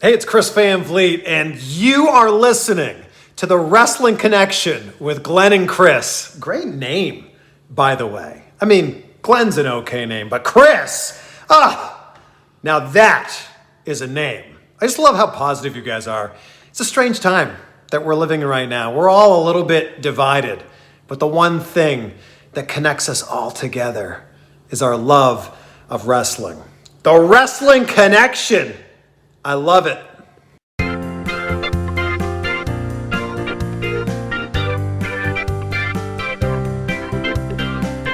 Hey, it's Chris Van Vliet, and you are listening to the Wrestling Connection with Glenn and Chris. Great name, by the way. I mean, Glenn's an okay name, but Chris, now that is a name. I just love how positive you guys are. It's a strange time that we're living in right now. We're all a little bit divided, but the one thing that connects us all together is our love of wrestling. The Wrestling Connection. I love it.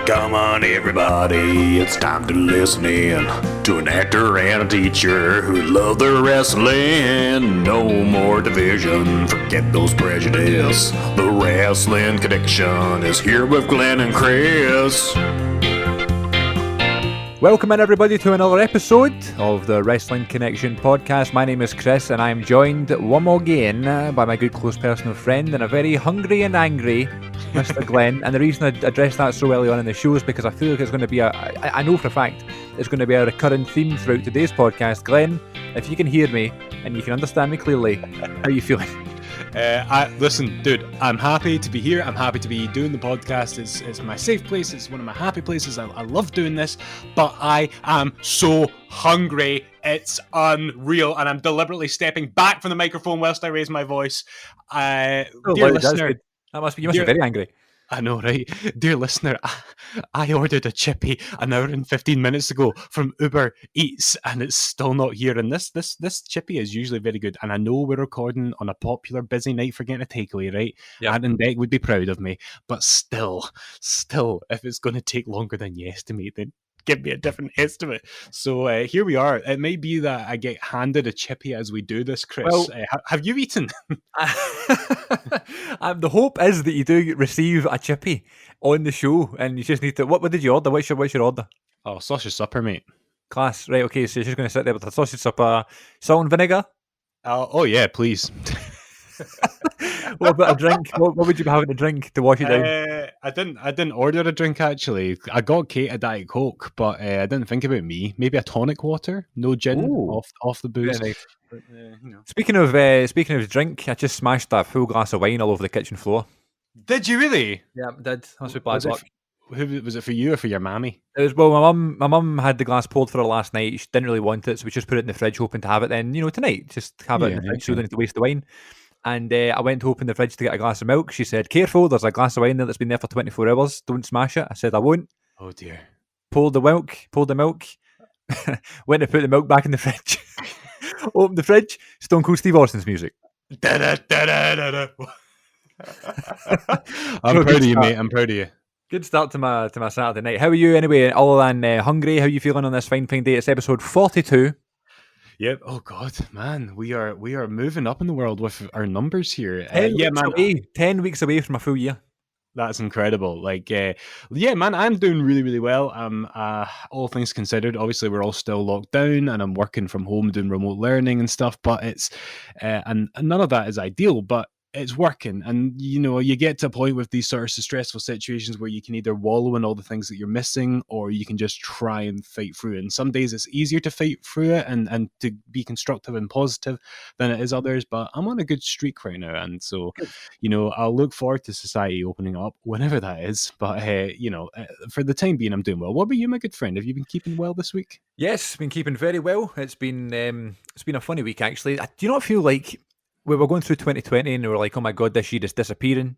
Come on, everybody, it's time to listen in to an actor and a teacher who love their wrestling. No more division, forget those prejudice. The Wrestling Connection is here with Glenn and Chris. Welcome in, everybody, to another episode of the Wrestling Connection podcast. My name is Chris, and I'm joined one more again by my good close personal friend and a very hungry and angry Mr. Glenn. And the reason I addressed that so early on in the show is because I feel like it's going to be I know for a fact it's going to be a recurring theme throughout today's podcast. Glenn, if you can hear me and you can understand me clearly, how are you feeling? Listen, dude, I'm happy to be here. I'm happy to be doing the podcast. It's my safe place. It's one of my happy places. I love doing this, but I am so hungry. It's unreal, and I'm deliberately stepping back from the microphone whilst I raise my voice. Dear listener, you must be very angry. I know, right? Dear listener, I ordered a chippy an hour and 15 minutes ago from Uber Eats, and it's still not here. And this chippy is usually very good. And I know we're recording on a popular busy night for getting a takeaway, right? Yep. Aaron Beck would be proud of me. But still, if it's going to take longer than you estimate, then give me a different estimate. So here we are. It may be that I get handed a chippy as we do this, Chris. Well, have you eaten? The hope is that you do receive a chippy on the show, and you just need to. What did you order? What's your order? Oh, sausage supper, mate. Class, right? Okay, so you're just going to sit there with a sausage supper, salt and vinegar. Oh yeah, please. What about a drink? What would you be having to drink to wash it down? I didn't order a drink, actually. I got Kate a Diet Coke, but I didn't think about me. Maybe a tonic water, no gin, off the booze. Nice. But, Speaking of drink, I just smashed that full glass of wine all over the kitchen floor. Did you really? Yeah, I did. That's what bad luck. Was it for you or for your mammy? It was, well, my mum had the glass poured for her last night. She didn't really want it, so we just put it in the fridge, hoping to have it then, tonight. Just have it in the fridge so we don't need to waste the wine. And I went to open the fridge to get a glass of milk. She said, "Careful, there's a glass of wine there that's been there for 24 hours. Don't smash it." I said, "I won't." Oh dear. Pulled the milk. Went to put the milk back in the fridge. Opened the fridge. Stone Cold Steve Austin's music. I'm proud of you, mate. I'm proud of you. Good start to my Saturday night. How are you anyway? Other than hungry, how are you feeling on this fine day? It's episode 42. Yep. Oh God, man, we are moving up in the world with our numbers here. 10 weeks away from a full year. That's incredible. Man, I'm doing really, really well. All things considered, obviously we're all still locked down, and I'm working from home doing remote learning and stuff. But it's and none of that is ideal, but it's working. And you get to a point with these sort of stressful situations where you can either wallow in all the things that you're missing, or you can just try and fight through it. And some days it's easier to fight through it and to be constructive and positive than it is others. But I'm on a good streak right now, and so I'll look forward to society opening up whenever that is. But for the time being, I'm doing well. What about you, my good friend? Have you been keeping well this week? Yes, been keeping very well. It's been a funny week, actually. Do you not feel like we were going through 2020 and we were like, oh my God, this year is disappearing.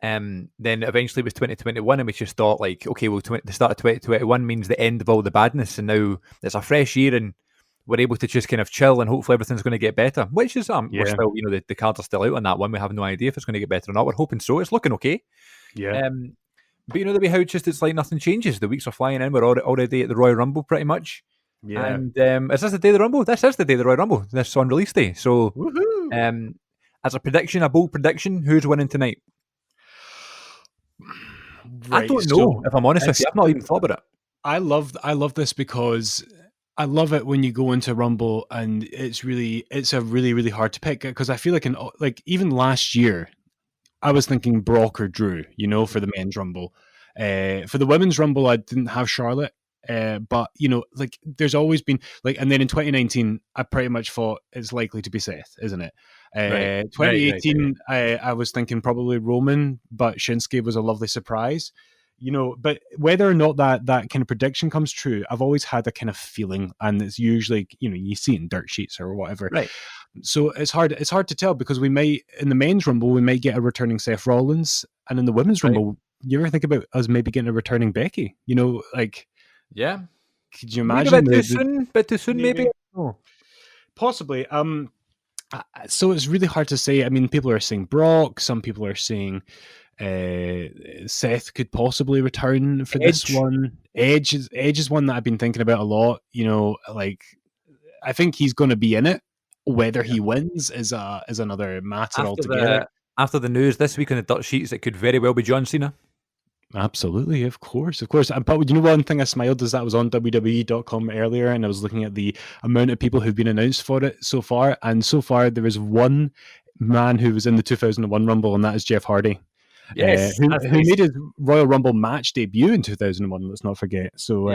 Then eventually it was 2021 and we just thought like, okay, well, the start of 2021 means the end of all the badness, and now it's a fresh year and we're able to just kind of chill and hopefully everything's going to get better, which is, we're still, the cards are still out on that one. We have no idea if it's going to get better or not. We're hoping so. It's looking okay. Yeah. But the way how it's like nothing changes. The weeks are flying in. We're already at the Royal Rumble pretty much. Yeah. And is this the day of the Rumble? This is the day of the Royal Rumble. This on release day. So, as a bold prediction, who's winning tonight? Right, I don't know, if I'm honest with you. I've not even thought about it. I love this because I love it when you go into Rumble and it's a really, really hard to pick, because I feel like even last year I was thinking Brock or Drew, for the men's Rumble. For the women's Rumble, I didn't have Charlotte. But like there's always been like, and then in 2019, I pretty much thought it's likely to be Seth, isn't it? Right. 2018, I was thinking probably Roman, but Shinsuke was a lovely surprise. But whether or not that kind of prediction comes true, I've always had a kind of feeling, and it's usually you see it in dirt sheets or whatever. Right. So it's hard to tell, because we might, in the men's rumble, we might get a returning Seth Rollins, and in the women's rumble, you ever think about us maybe getting a returning Becky? Like, Yeah. could you Maybe imagine a bit too soon, maybe. Oh. Possibly. So it's really hard to say. I mean, people are saying Brock. Some people are saying Seth could possibly return for this one. Edge is one that I've been thinking about a lot. Like, I think he's going to be in it. Whether he wins is another matter altogether. After the news this week on the dirt sheets, it could very well be John Cena. Absolutely, of course. But one thing I smiled is that I was on WWE.com earlier, and I was looking at the amount of people who've been announced for it so far. And so far, there is one man who was in the 2001 Rumble, and that is Jeff Hardy. Yes, who made his Royal Rumble match debut in 2001. Let's not forget. So,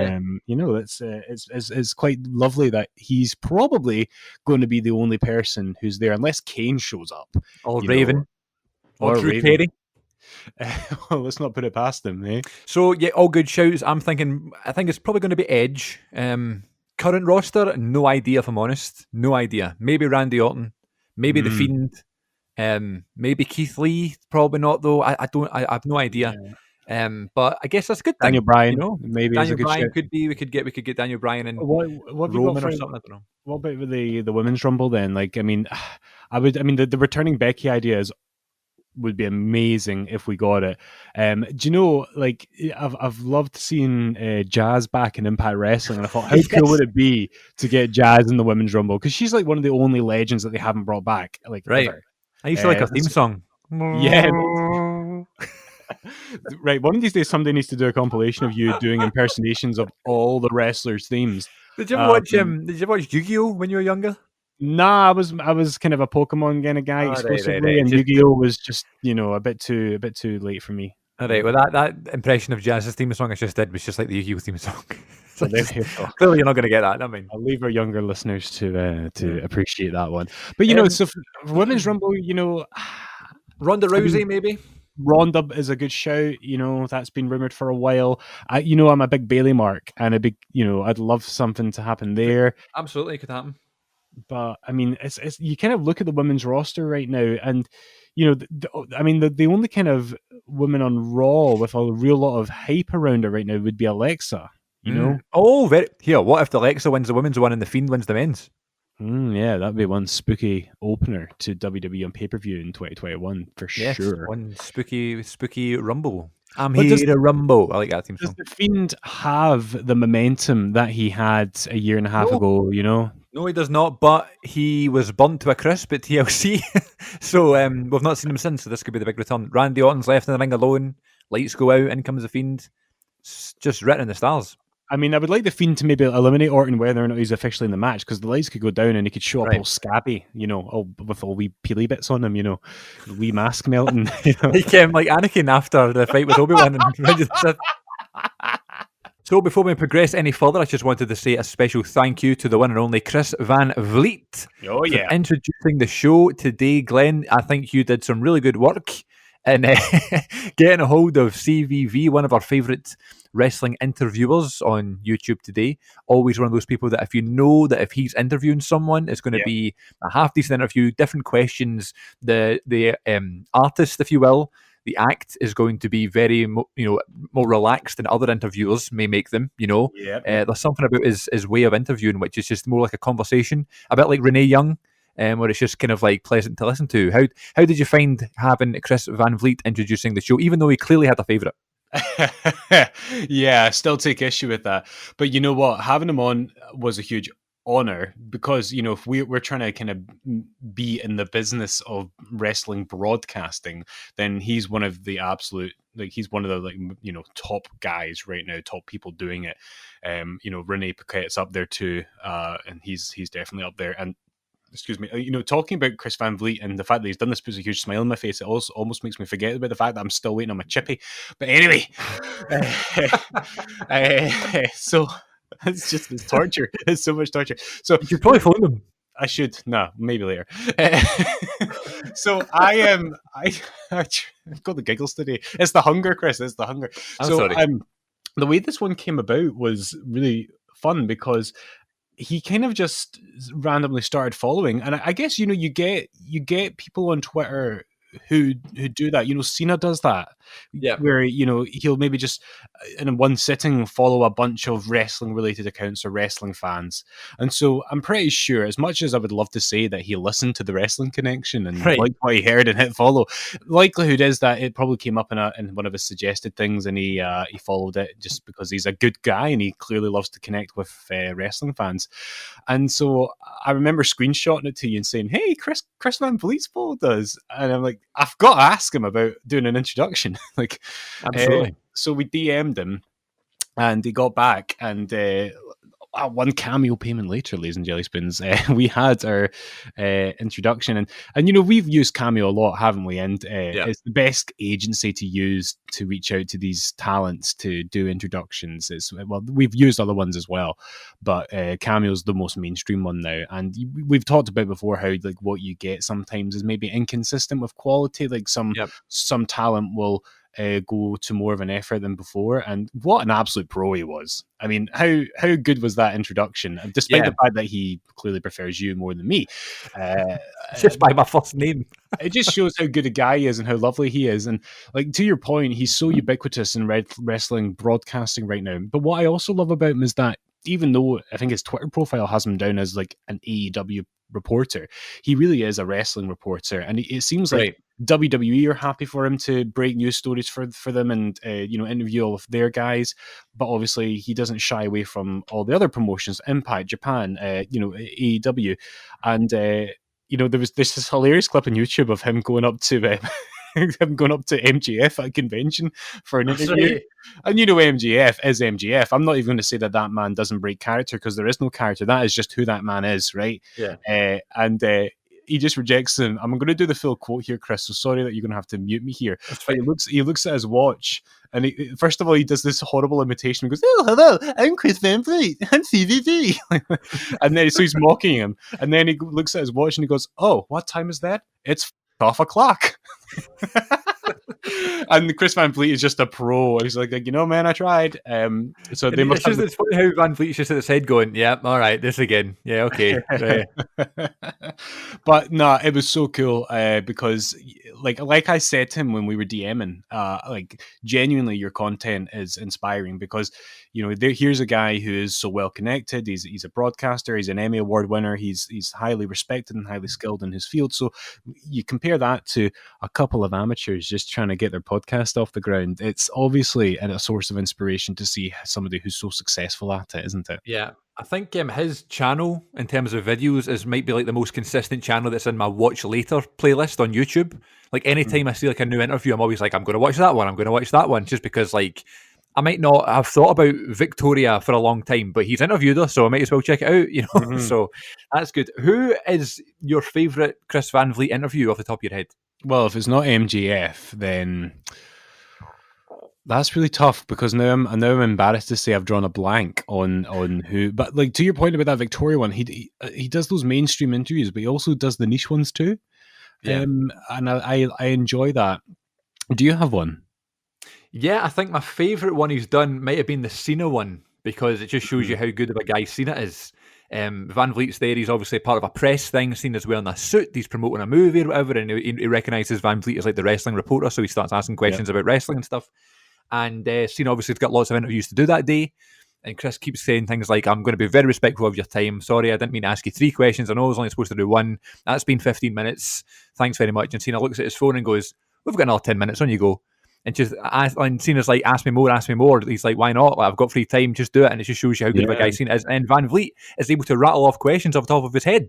it's quite lovely that he's probably going to be the only person who's there, unless Kane shows up, or Raven, or Drew Raven. Carey. Well, let's not put it past him, eh? So yeah, all good shouts. I think it's probably going to be Edge. Current roster, no idea if I'm honest. No idea. Maybe Randy Orton, maybe The Fiend, maybe Keith Lee. Probably not though. I have no idea. Yeah. But I guess that's a good thing. Daniel Bryan, maybe Daniel Bryan could be. We could get Daniel Bryan and what Roman or something. I don't know. What about the women's rumble then? Like, I mean, the returning Becky idea would be amazing if we got it. Do you know, like, I've loved seeing Jazz back in Impact Wrestling, and I thought, how cool would it be to get Jazz in the women's rumble, because she's like one of the only legends that they haven't brought back, like, right ever. I used to like her theme song. Yeah. Right, one of these days somebody needs to do a compilation of you doing impersonations of all the wrestlers' themes. Did you ever watch Yu-Gi-Oh when you were younger? Nah, I was kind of a Pokemon kind of guy exclusively, right. And Yu-Gi-Oh was just a bit too late for me. All right, well that impression of Jazz's theme song I just did was just like the Yu-Gi-Oh theme song. So clearly you're not going to get that. I mean, I'll leave our younger listeners to appreciate that one. But so for Women's Rumble, Ronda Rousey maybe. Ronda is a good shout. That's been rumored for a while. I'm a big Bayley mark, and a big I'd love something to happen there. Absolutely, it could happen. But I mean, it's you kind of look at the women's roster right now, and the only kind of woman on Raw with a real lot of hype around her right now would be Alexa. Oh, what if the Alexa wins the women's one and the Fiend wins the men's? Yeah, that'd be one spooky opener to WWE on pay-per-view in 2021 for sure. One spooky rumble. I'm here to rumble. I like that theme song. Does the Fiend have the momentum that he had a year and a half ago? No, he does not. But he was burnt to a crisp at TLC, so we've not seen him since. So this could be the big return. Randy Orton's left in the ring alone. Lights go out. In comes the Fiend. It's just written in the stars. I mean, I would like the Fiend to maybe eliminate Orton whether or not he's officially in the match, because the lights could go down and he could show up all scabby, with all wee peely bits on him, wee mask melting. Like Anakin after the fight with Obi-Wan. So before we progress any further, I just wanted to say a special thank you to the one and only Chris Van Vliet for introducing the show today. Glenn, I think you did some really good work in getting a hold of CVV, one of our favourite wrestling interviewers on YouTube today. Always one of those people that if you know that if he's interviewing someone, it's going to be a half decent interview, different questions. The artist, if you will, the act is going to be very more relaxed than other interviewers may make them. There's something about his way of interviewing which is just more like a conversation, a bit like Renee Young. Where it's just kind of like pleasant to listen to. How did you find having Chris Van Vliet introducing the show, even though he clearly had a favourite? Yeah, I still take issue with that. But you know what? Having him on was a huge honor, because if we're trying to kind of be in the business of wrestling broadcasting, then he's one of the absolute, he's one of the top guys right now, top people doing it. Renee Paquette's up there too, and he's definitely up there. And excuse me, talking about Chris Van Vliet and the fact that he's done this puts a huge smile on my face. It also almost makes me forget about the fact that I'm still waiting on my chippy. But anyway, so it's torture. It's so much torture. So You should probably phone them. I should. No, maybe later. So I am. I've got the giggles today. It's the hunger, Chris. It's the hunger. I'm so sorry. the way this one came about was really fun because he kind of just randomly started following, and I guess you get people on Twitter who do that. Cena does that, where he'll maybe just in one sitting follow a bunch of wrestling related accounts or wrestling fans. And so I'm pretty sure, as much as I would love to say that he listened to the Wrestling Connection and liked what he heard and hit follow, likelihood is that it probably came up in one of his suggested things, and he followed it just because he's a good guy and he clearly loves to connect with wrestling fans. And so I remember screenshotting it to you and saying, "Hey, Chris Van Vliet's followed us," and I'm like, I've got to ask him about doing an introduction. Like, absolutely. So we DM'd him, and he got back, and one cameo payment later, ladies and jelly spoons, we had our introduction, and we've used Cameo a lot, haven't we? And it's the best agency to use to reach out to these talents to do introductions. We've used other ones as well, but Cameo's the most mainstream one now. And we've talked about before how like what you get sometimes is maybe inconsistent with quality. Like some talent will go to more of an effort than before, and what an absolute pro he was. I mean, how good was that introduction, despite the fact that he clearly prefers you more than me, just by my first name. It just shows how good a guy he is and how lovely he is. And like, to your point, he's so ubiquitous in wrestling broadcasting right now. But what I also love about him is that even though I think his Twitter profile has him down as like an AEW reporter, he really is a wrestling reporter, and it seems like WWE are happy for him to break news stories for them and interview all of their guys. But obviously he doesn't shy away from all the other promotions, Impact, Japan, AEW, and there was this hilarious clip on YouTube of him going up to MJF at a convention for an interview. Right. And MJF is MJF. I'm not even going to say that man doesn't break character, because there is no character. That is just who that man is, right? Yeah. And he just rejects them. I'm going to do the full quote here, Chris, so sorry that you're going to have to mute me here. But he looks at his watch, and first of all, he does this horrible imitation. He goes, "Oh, hello, I'm Chris Van Vliet. I'm CVV." And then so he's mocking him. And then he looks at his watch and he goes, "Oh, what time is that? It's 12 o'clock." And Chris Van Vliet is just a pro. He's like, man, I tried. So they must. It's funny how Van Vliet's just at his head going, "Yeah, all right, this again. Yeah, okay." Right. But no, it was so cool because, like I said to him when we were DMing, genuinely, your content is inspiring because here's a guy who is so well connected. He's a broadcaster. He's an Emmy Award winner. He's highly respected and highly skilled in his field. So you compare that to a couple of amateurs just trying to get their podcast off the ground. It's obviously a source of inspiration to see somebody who's so successful at it, isn't it? Yeah. I think his channel, in terms of videos, might be like the most consistent channel that's in my watch later playlist on YouTube. Like anytime I see like a new interview, I'm always like, I'm going to watch that one. I'm going to watch that one, just because like I might not have thought about Victoria for a long time, but he's interviewed her, so I might as well check it out. Mm-hmm. So that's good. Who is your favourite Chris Van Vliet interview off the top of your head? Well, if it's not MJF, then that's really tough, because now I'm embarrassed to say I've drawn a blank on who. But like, to your point about that Victoria one, he does those mainstream interviews, but he also does the niche ones too. Yeah. And I enjoy that. Do you have one? Yeah, I think my favourite one he's done might have been the Cena one, because it just shows you how good of a guy Cena is. Van Vliet's there. He's obviously part of a press thing. Cena's wearing a suit. He's promoting a movie or whatever, and he recognises Van Vliet as like the wrestling reporter, so he starts asking questions about wrestling and stuff. And Cena obviously has got lots of interviews to do that day. And Chris keeps saying things like, "I'm going to be very respectful of your time. Sorry, I didn't mean to ask you 3 questions. I know I was only supposed to do 1. That's been 15 minutes. Thanks very much." And Cena looks at his phone and goes, "We've got another 10 minutes. On you go." And Cena's like, ask me more. He's like, "Why not? Like, I've got free time, just do it." And it just shows you how good of a guy Cena is. And Van Vliet is able to rattle off questions off the top of his head,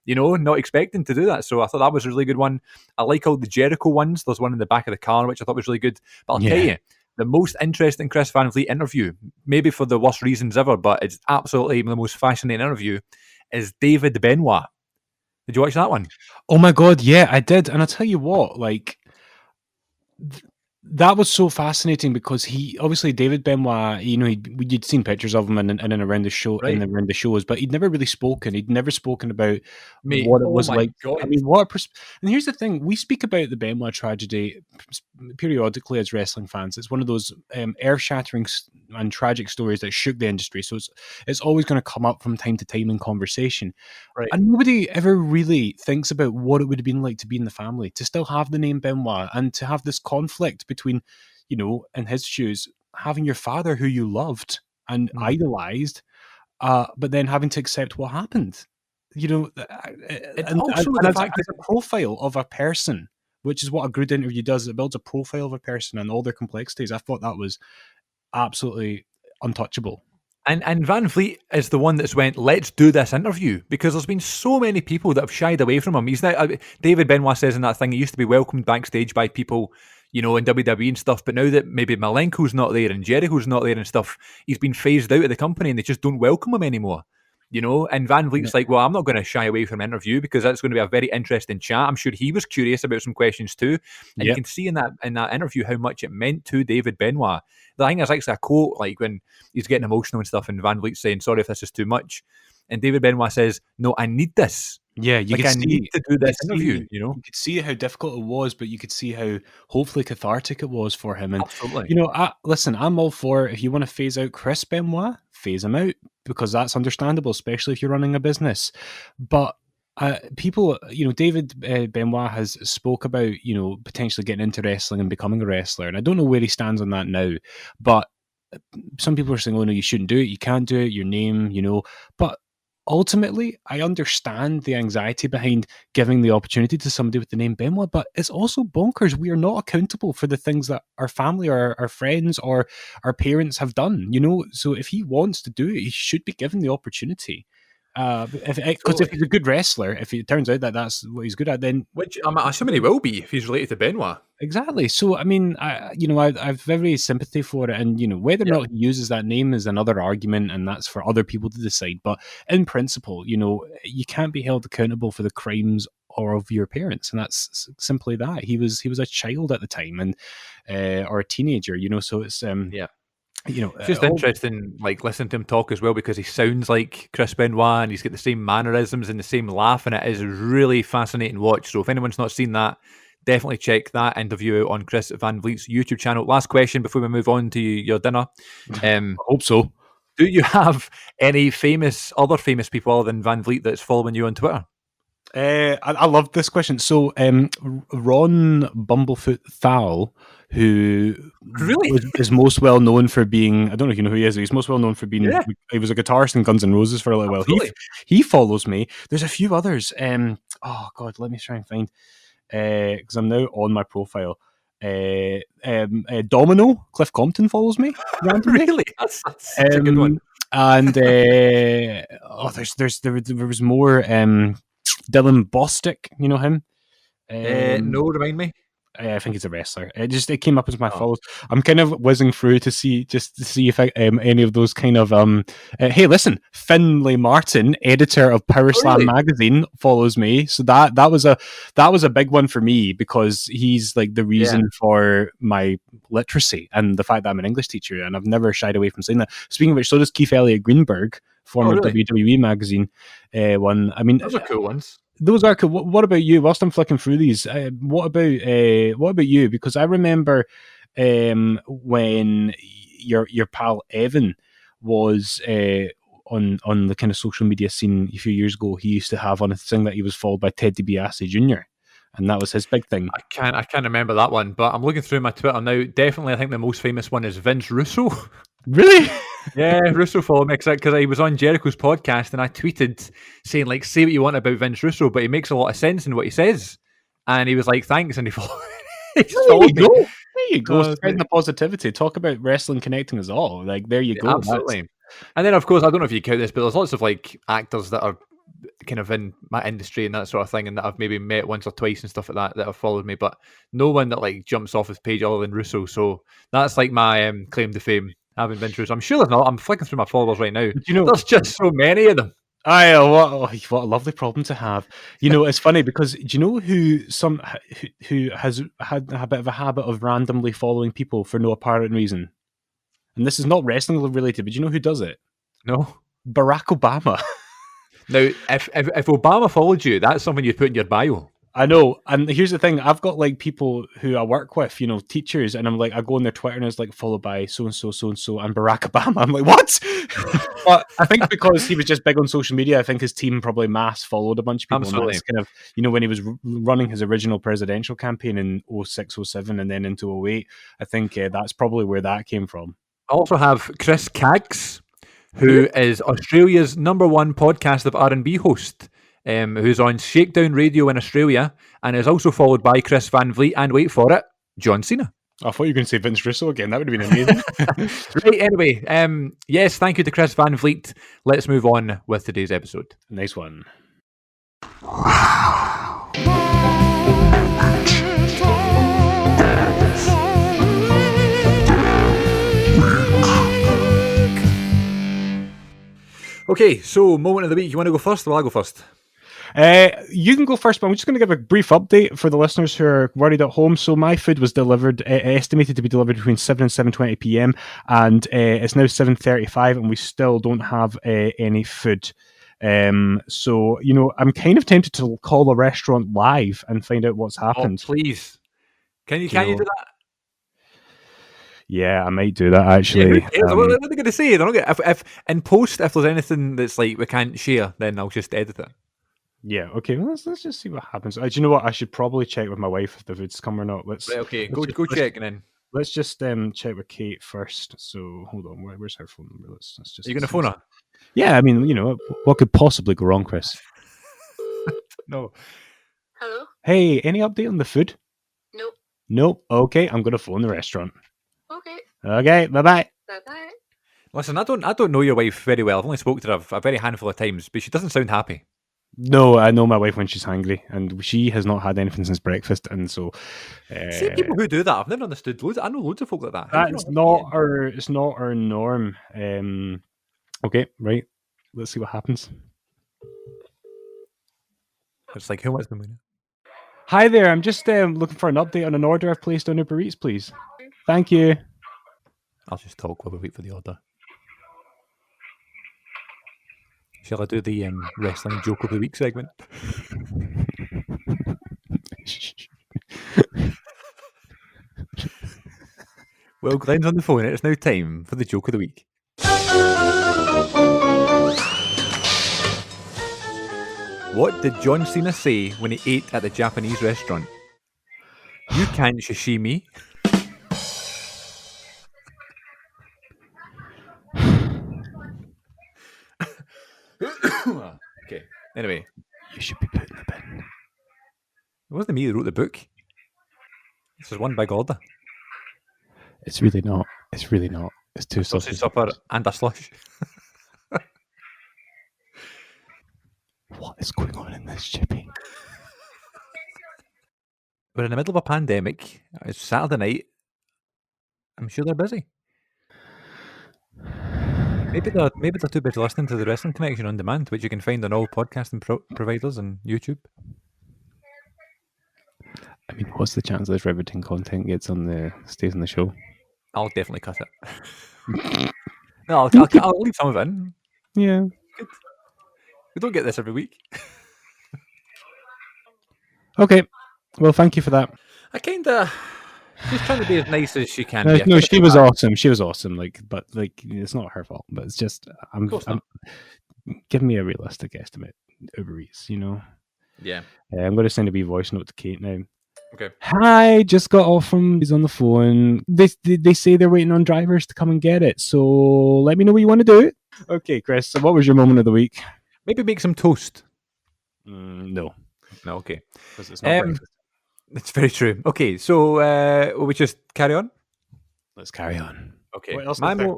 not expecting to do that. So I thought that was a really good one. I like all the Jericho ones. There's one in the back of the car, which I thought was really good. But I'll tell you, the most interesting Chris Van Vliet interview, maybe for the worst reasons ever, but it's absolutely the most fascinating interview, is David Benoit. Did you watch that one? Oh my god, yeah, I did, and I tell you what, like that was so fascinating because he obviously David Benoit, you'd seen pictures of him in and around the show Right. around the shows, but he'd never really spoken. He'd never spoken about Mate, what it oh was my like. I God. mean, and here's the thing: we speak about the Benoit tragedy periodically as wrestling fans. It's one of those earth-shattering and tragic stories that shook the industry. So it's always going to come up from time to time in conversation. Right. And nobody ever really thinks about what it would have been like to be in the family, to still have the name Benoit, and to have this conflict between, in his shoes, having your father who you loved and Mm. idolized, but then having to accept what happened. And And also the as, fact that, as a profile of a person, which is what a good interview does, it builds a profile of a person and all their complexities. I thought that was absolutely untouchable. and Van Vliet is the one that's went, let's do this interview, because there's been so many people that have shied away from him. He's now, David Benoit says in that thing, he used to be welcomed backstage by people, in WWE and stuff, but now that maybe Malenko's not there and Jericho's not there and stuff, he's been phased out of the company and they just don't welcome him anymore. And Van Vliet's like, well, I'm not going to shy away from an interview because that's going to be a very interesting chat. I'm sure he was curious about some questions too. And you Yeah. can see in that interview how much it meant to David Benoit. I think there's actually a quote, like when he's getting emotional and stuff, and Van Vliet's saying, sorry if this is too much. And David Benoit says, no, I need this. Yeah, you could I see need to do this interview, you could see how difficult it was, but you could see how hopefully cathartic it was for him. And Absolutely. listen, I'm all for, if you want to phase out Chris Benoit, phase him out, because that's understandable, especially if you're running a business. But people, David Benoit has spoke about potentially getting into wrestling and becoming a wrestler, and I don't know where he stands on that now, but some people are saying, "Oh no, you shouldn't do it. You can't do it. Your name, but." Ultimately, I understand the anxiety behind giving the opportunity to somebody with the name Benoit, but it's also bonkers. We are not accountable for the things that our family or our friends or our parents have done, So if he wants to do it, he should be given the opportunity. Because if Absolutely. he's a good wrestler, if it turns out that that's what he's good at, then Which I'm assuming he will be if he's related to Benoit. exactly. So, I mean, I've very sympathy for it, and whether or Yeah. not he uses that name is another argument, and that's for other people to decide. But in principle, you can't be held accountable for the crimes or of your parents, and that's simply that. He was a child at the time, and or a teenager, So it's Yeah. you know, It's just all, interesting, like listening to him talk as well, because he sounds like Chris Benoit and he's got the same mannerisms and the same laugh, and it is really fascinating watch. So if anyone's not seen that, definitely check that interview out on Chris Van Vliet's YouTube channel. Last question before we move on to your dinner: I hope so. do you have any other famous people other than Van Vliet that's following you on Twitter? I love this question. So, Ron Bumblefoot Thal, who Really? is most well known for being, I don't know if you know who he is, he's most well known for being, Yeah. he was a guitarist in Guns N' Roses for a little while. Absolutely. He follows me. There's a few others. Oh God, let me try and find, because I'm now on my profile. Domino, Cliff Compton follows me. randomly. Really? That's such a good one. And there was more. Dylan Bostic, you know him? No, remind me. I think he's a wrestler. It came up as my Oh. follows. I'm kind of whizzing through to see if any of those kind of hey, listen, Finlay Martin, editor of Power Slam really? magazine, follows me. So that was a big one for me, because he's like the reason for my literacy and the fact that I'm an English teacher, and I've never shied away from saying that. Speaking of which, so does Keith Elliott Greenberg, former really? WWE magazine one. I mean, Those are cool ones. those are cool. What about you? Whilst I'm flicking through these, what about you? Because I remember when your pal Evan was on the kind of social media scene a few years ago. He used to have on a thing that he was followed by Ted DiBiase Jr., and that was his big thing. I can't remember that one, but I'm looking through my Twitter now. Definitely, I think the most famous one is Vince Russo. Really? Yeah, Russo followed me because he was on Jericho's podcast, and I tweeted saying, like, say what you want about Vince Russo, but he makes a lot of sense in what he says. And he was like, thanks, and he followed, he There you followed me. go. There you go. So, Spreading the positivity. Talk about wrestling connecting us all. Like, there you go. absolutely. And then, of course, I don't know if you count this, but there's lots of like actors that are kind of in my industry and that sort of thing, and that I've maybe met once or twice and stuff like that have followed me, but no one that like jumps off his page other than Russo. So that's like my claim to fame, having Vince Russo. I'm sure there's not. I'm flicking through my followers right now. But, There's just so many of them. what a lovely problem to have. You know, it's funny because do you know who has had a bit of a habit of randomly following people for no apparent reason? And this is not wrestling related, but do you know who does it? No. Barack Obama. Now, if Obama followed you, that's something you'd put in your bio. I know, and here's the thing: I've got like people who I work with, you know, teachers, and I'm like, I go on their Twitter and it's like followed by so and so, so and so, and Barack Obama. I'm like, what? But I think because he was just big on social media, I think his team probably mass followed a bunch of people. Absolutely. And that's kind of, you know, when he was running his original presidential campaign in 06, 07, and then into 08, I think that's probably where that came from. I also have Chris Caggs, who is Australia's #1 podcast of R&B host, who's on Shakedown Radio in Australia, and is also followed by Chris Van Vliet and, wait for it, John Cena. I thought you were going to say Vince Russo again. That would have been amazing. Right, anyway, yes, thank you to Chris Van Vliet. Let's move on with today's episode. Nice one. Okay, so moment of the week. You want to go first, or will I go first? You can go first, but I'm just going to give a brief update for the listeners who are worried at home. So my food was delivered, estimated to be delivered between 7 and 7:20 p.m. and it's now 7:35, and we still don't have any food. So, you know, I'm kind of tempted to call the restaurant live and find out what's happened. Oh, please. Can you do that? Yeah, I might do that actually. Yeah, what are they going to say? They're not gonna, if in post, if there's anything that's like we can't share, then I'll just edit it. Yeah, okay. Well, let's just see what happens. Do you know what? I should probably check with my wife if the food's come or not. Right, okay, go check and then. Let's just check with Kate first. So hold on, where's her phone number? Let's just. Are you going to phone her? Yeah, I mean, you know, what could possibly go wrong, Chris? No. Hello? Hey, any update on the food? Nope. Nope. Okay, I'm gonna phone the restaurant. Okay. Okay, bye-bye. Bye-bye. Listen, I don't know your wife very well. I've only spoke to her a very handful of times, but she doesn't sound happy. No, I know my wife when she's hungry, and she has not had anything since breakfast, and so. See, people who do that, I've never understood. I know loads of folk like that. That's not our. It's not our norm. Okay, right. Let's see what happens. It's like, who wants the money? Hi there. I'm just looking for an update on an order I've placed on Uber Eats, please. Thank you. I'll just talk while we wait for the order. Shall I do the wrestling joke of the week segment? Well, Glenn's on the phone. It's now time for the joke of the week. What did John Cena say when he ate at the Japanese restaurant? You can't sashimi. Okay. Anyway, You should be put in the bin. it wasn't me that wrote the book. This is one big order. It's really not. It's really not. It's two Sausage sausages. supper and a slush. What is going on in this chippy? We're in the middle of a pandemic. It's Saturday night. I'm sure they're busy. Maybe they're too busy listening to the Wrestling Connection on demand, which you can find on all podcasting providers and YouTube. I mean, what's the chance this riveting content stays on the show? I'll definitely cut it. No, I'll leave some of it in. Yeah. We don't get this every week. Okay. Well, thank you for that. I she's trying to be as nice as she can. No, she was awesome. She was awesome. But it's not her fault. But it's just I'm give me a realistic estimate. Uber Eats, you know. Yeah. I'm going to send a wee voice note to Kate now. Okay. Hi, just got off from. He's on the phone. They say they're waiting on drivers to come and get it. So let me know what you want to do. Okay, Chris. So what was your moment of the week? Maybe make some toast. No. No, okay. Because it's not breakfast. It's very true. Okay, so will we just carry on? Let's carry on. Okay. What else My is there?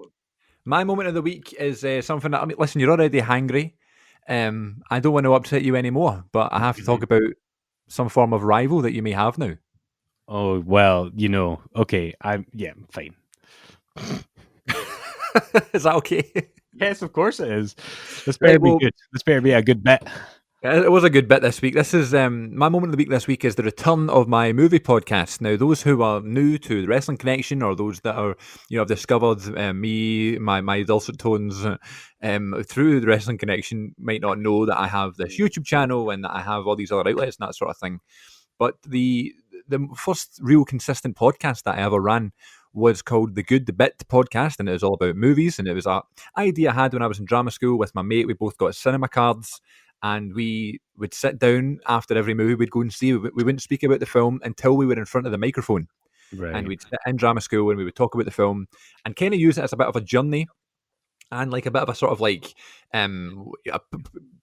my moment of the week is something that, I mean, listen, you're already hangry. I don't want to upset you anymore, but I have to talk about some form of rival that you may have now. Oh, well, you know, okay. Fine. Is that okay? Yes, of course it is. This better Right, be well, good. This better be a good bet. it was a good bit this week. This is my moment of the week this week is the return of my movie podcast. Now, those who are new to the Wrestling Connection, or those that are, have discovered me, my dulcet tones through the Wrestling Connection, might not know that I have this YouTube channel and that I have all these other outlets and that sort of thing. But the first real consistent podcast that I ever ran was called the Good the Bit podcast, and it was all about movies. And it was a idea I had when I was in drama school with my mate. We both got cinema cards, and we would sit down after every movie we'd go and see. We wouldn't speak about the film until we were in front of the microphone, and Right. we'd sit in drama school and we would talk about the film and kind of use it as a bit of a journey and like a bit of a sort of like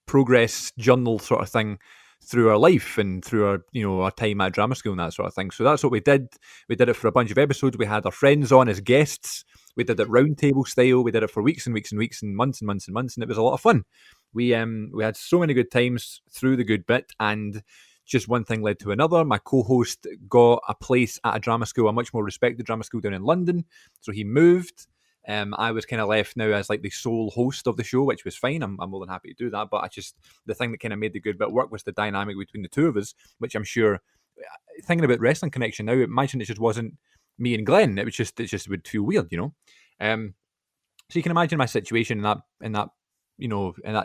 progress journal sort of thing through our life and through our our time at drama school and that sort of thing. So that's what we did. We did it for a bunch of episodes. We had our friends on as guests. We did it round table style. We did it for weeks and weeks and weeks and months and months and months, and it was a lot of fun. We had so many good times through the Good Bit, and just one thing led to another. My co-host got a place at a drama school, a much more respected drama school down in London, so he moved. I was kind of left now as like the sole host of the show, which was fine. I'm more than happy to do that. But the thing that kind of made the Good Bit work was the dynamic between the two of us, which I'm sure, thinking about Wrestling Connection now, imagine it just wasn't me and Glenn. It just would feel weird, So you can imagine my situation in that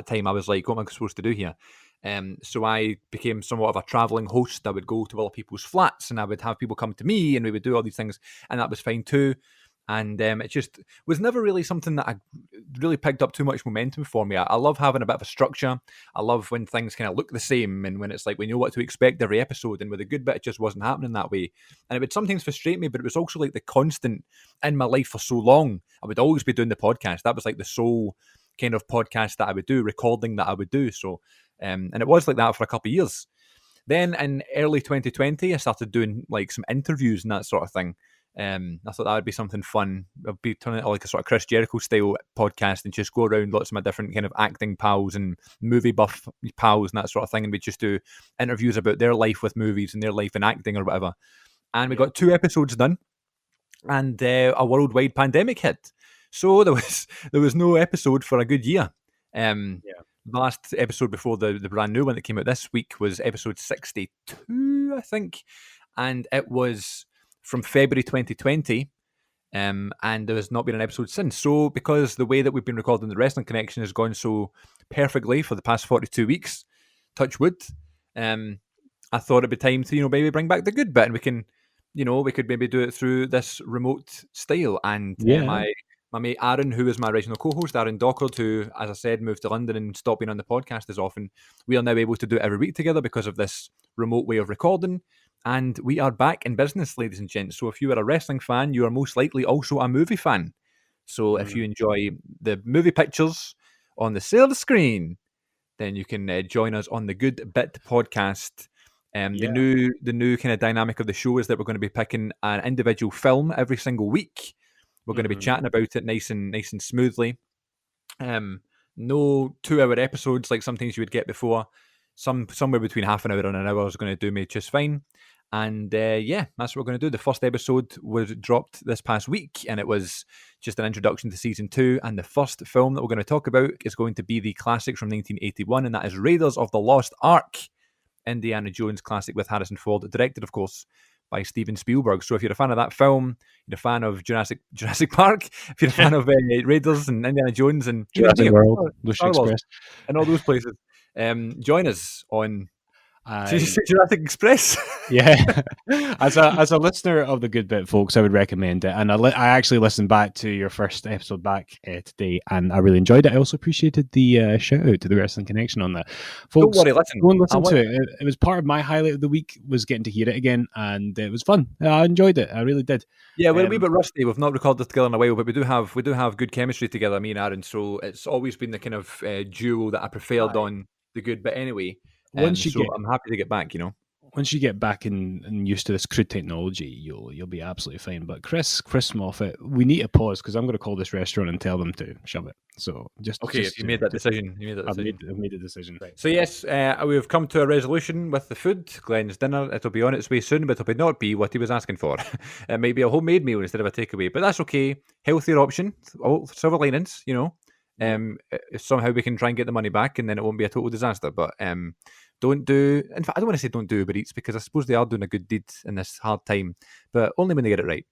time. I was like, what am I supposed to do here? So I became somewhat of a traveling host. I would go to other people's flats and I would have people come to me and we would do all these things, and that was fine too. And it just was never really something that I really picked up too much momentum for me. I love having a bit of a structure. I love when things kind of look the same and when it's like we know what to expect every episode. And with a Good Bit, it just wasn't happening that way. And it would sometimes frustrate me, but it was also like the constant in my life for so long. I would always be doing the podcast. That was like the sole kind of podcast that I would do, recording that I would do. So, and it was like that for a couple of years. Then in early 2020, I started doing like some interviews and that sort of thing. I thought that would be something fun. I'd be turning it like a sort of Chris Jericho style podcast and just go around lots of my different kind of acting pals and movie buff pals and that sort of thing, and we just do interviews about their life with movies and their life in acting or whatever. And we got 2 episodes done, and a worldwide pandemic hit, so there was no episode for a good year. The last episode before the brand new one that came out this week was episode 62, I think, and it was from February 2020, and there has not been an episode since. So because the way that we've been recording the Wrestling Connection has gone so perfectly for the past 42 weeks, touch wood, I thought it'd be time to maybe bring back the Good Bit, and we could maybe do it through this remote style. And my mate Aaron, who is my original co-host, Aaron Dockard, who, as I said, moved to London and stopped being on the podcast as often, we are now able to do it every week together because of this remote way of recording. And we are back in business, ladies and gents. So if you are a wrestling fan, you are most likely also a movie fan. So if you enjoy the movie pictures on the silver screen, then you can join us on the Good Bit podcast. The new kind of dynamic of the show is that we're going to be picking an individual film every single week. We're going to be chatting about it nice and smoothly. No 2-hour episodes like sometimes you would get before. Somewhere between half an hour and an hour is going to do me just fine. And that's what we're going to do. The first episode was dropped this past week, and it was just an introduction to season 2. And the first film that we're going to talk about is going to be the classic from 1981, and that is Raiders of the Lost Ark, Indiana Jones classic with Harrison Ford, directed, of course, by Steven Spielberg. So if you're a fan of that film, you're a fan of Jurassic Park, if you're a fan of Raiders and Indiana Jones and Jurassic World, Star Wars, and all those places, join us on Jurassic Express. Yeah, as a listener of the Good Bit, folks, I would recommend it. And I actually listened back to your first episode back today, and I really enjoyed it. I also appreciated the shout out to the Wrestling Connection on that. Folks, don't worry, listen. Go and listen to it. It was part of my highlight of the week, was getting to hear it again, and it was fun. I enjoyed it. I really did. Yeah, we're a wee bit rusty. We've not recorded this together in a while, but we do have good chemistry together, me and Aaron. So it's always been the kind of duo that I preferred on the Good Bit anyway. I'm happy to get back, Once you get back and used to this crude technology, you'll be absolutely fine. But Chris Moffat, we need to pause because I'm going to call this restaurant and tell them to shove it. So you made that decision. I've made a decision. Right. So yes, we've come to a resolution with the food. Glenn's dinner. It'll be on its way soon, but it'll not be what he was asking for. It may be a homemade meal instead of a takeaway, but that's okay. Healthier option. Silver linings, Somehow we can try and get the money back, and then it won't be a total disaster. But don't do. In fact, I don't want to say don't do Uber Eats because I suppose they are doing a good deed in this hard time, but only when they get it right.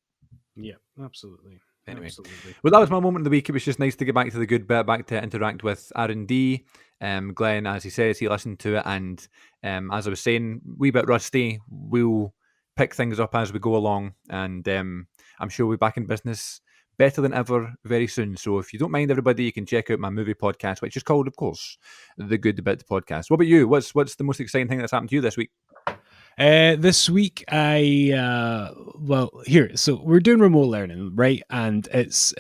Yeah, absolutely. Anyway, Absolutely. well, that was my moment of the week. It was just nice to get back to the good bit, back to interact with R&D. Glenn, as he says, he listened to it, and as I was saying, wee bit rusty. We'll pick things up as we go along, and I'm sure we'll be back in business better than ever very soon. So if you don't mind, everybody, you can check out my movie podcast, which is called, of course, The Good Bit Podcast. What about you? What's the most exciting thing that's happened to you this week? This week, so we're doing remote learning, right? And it's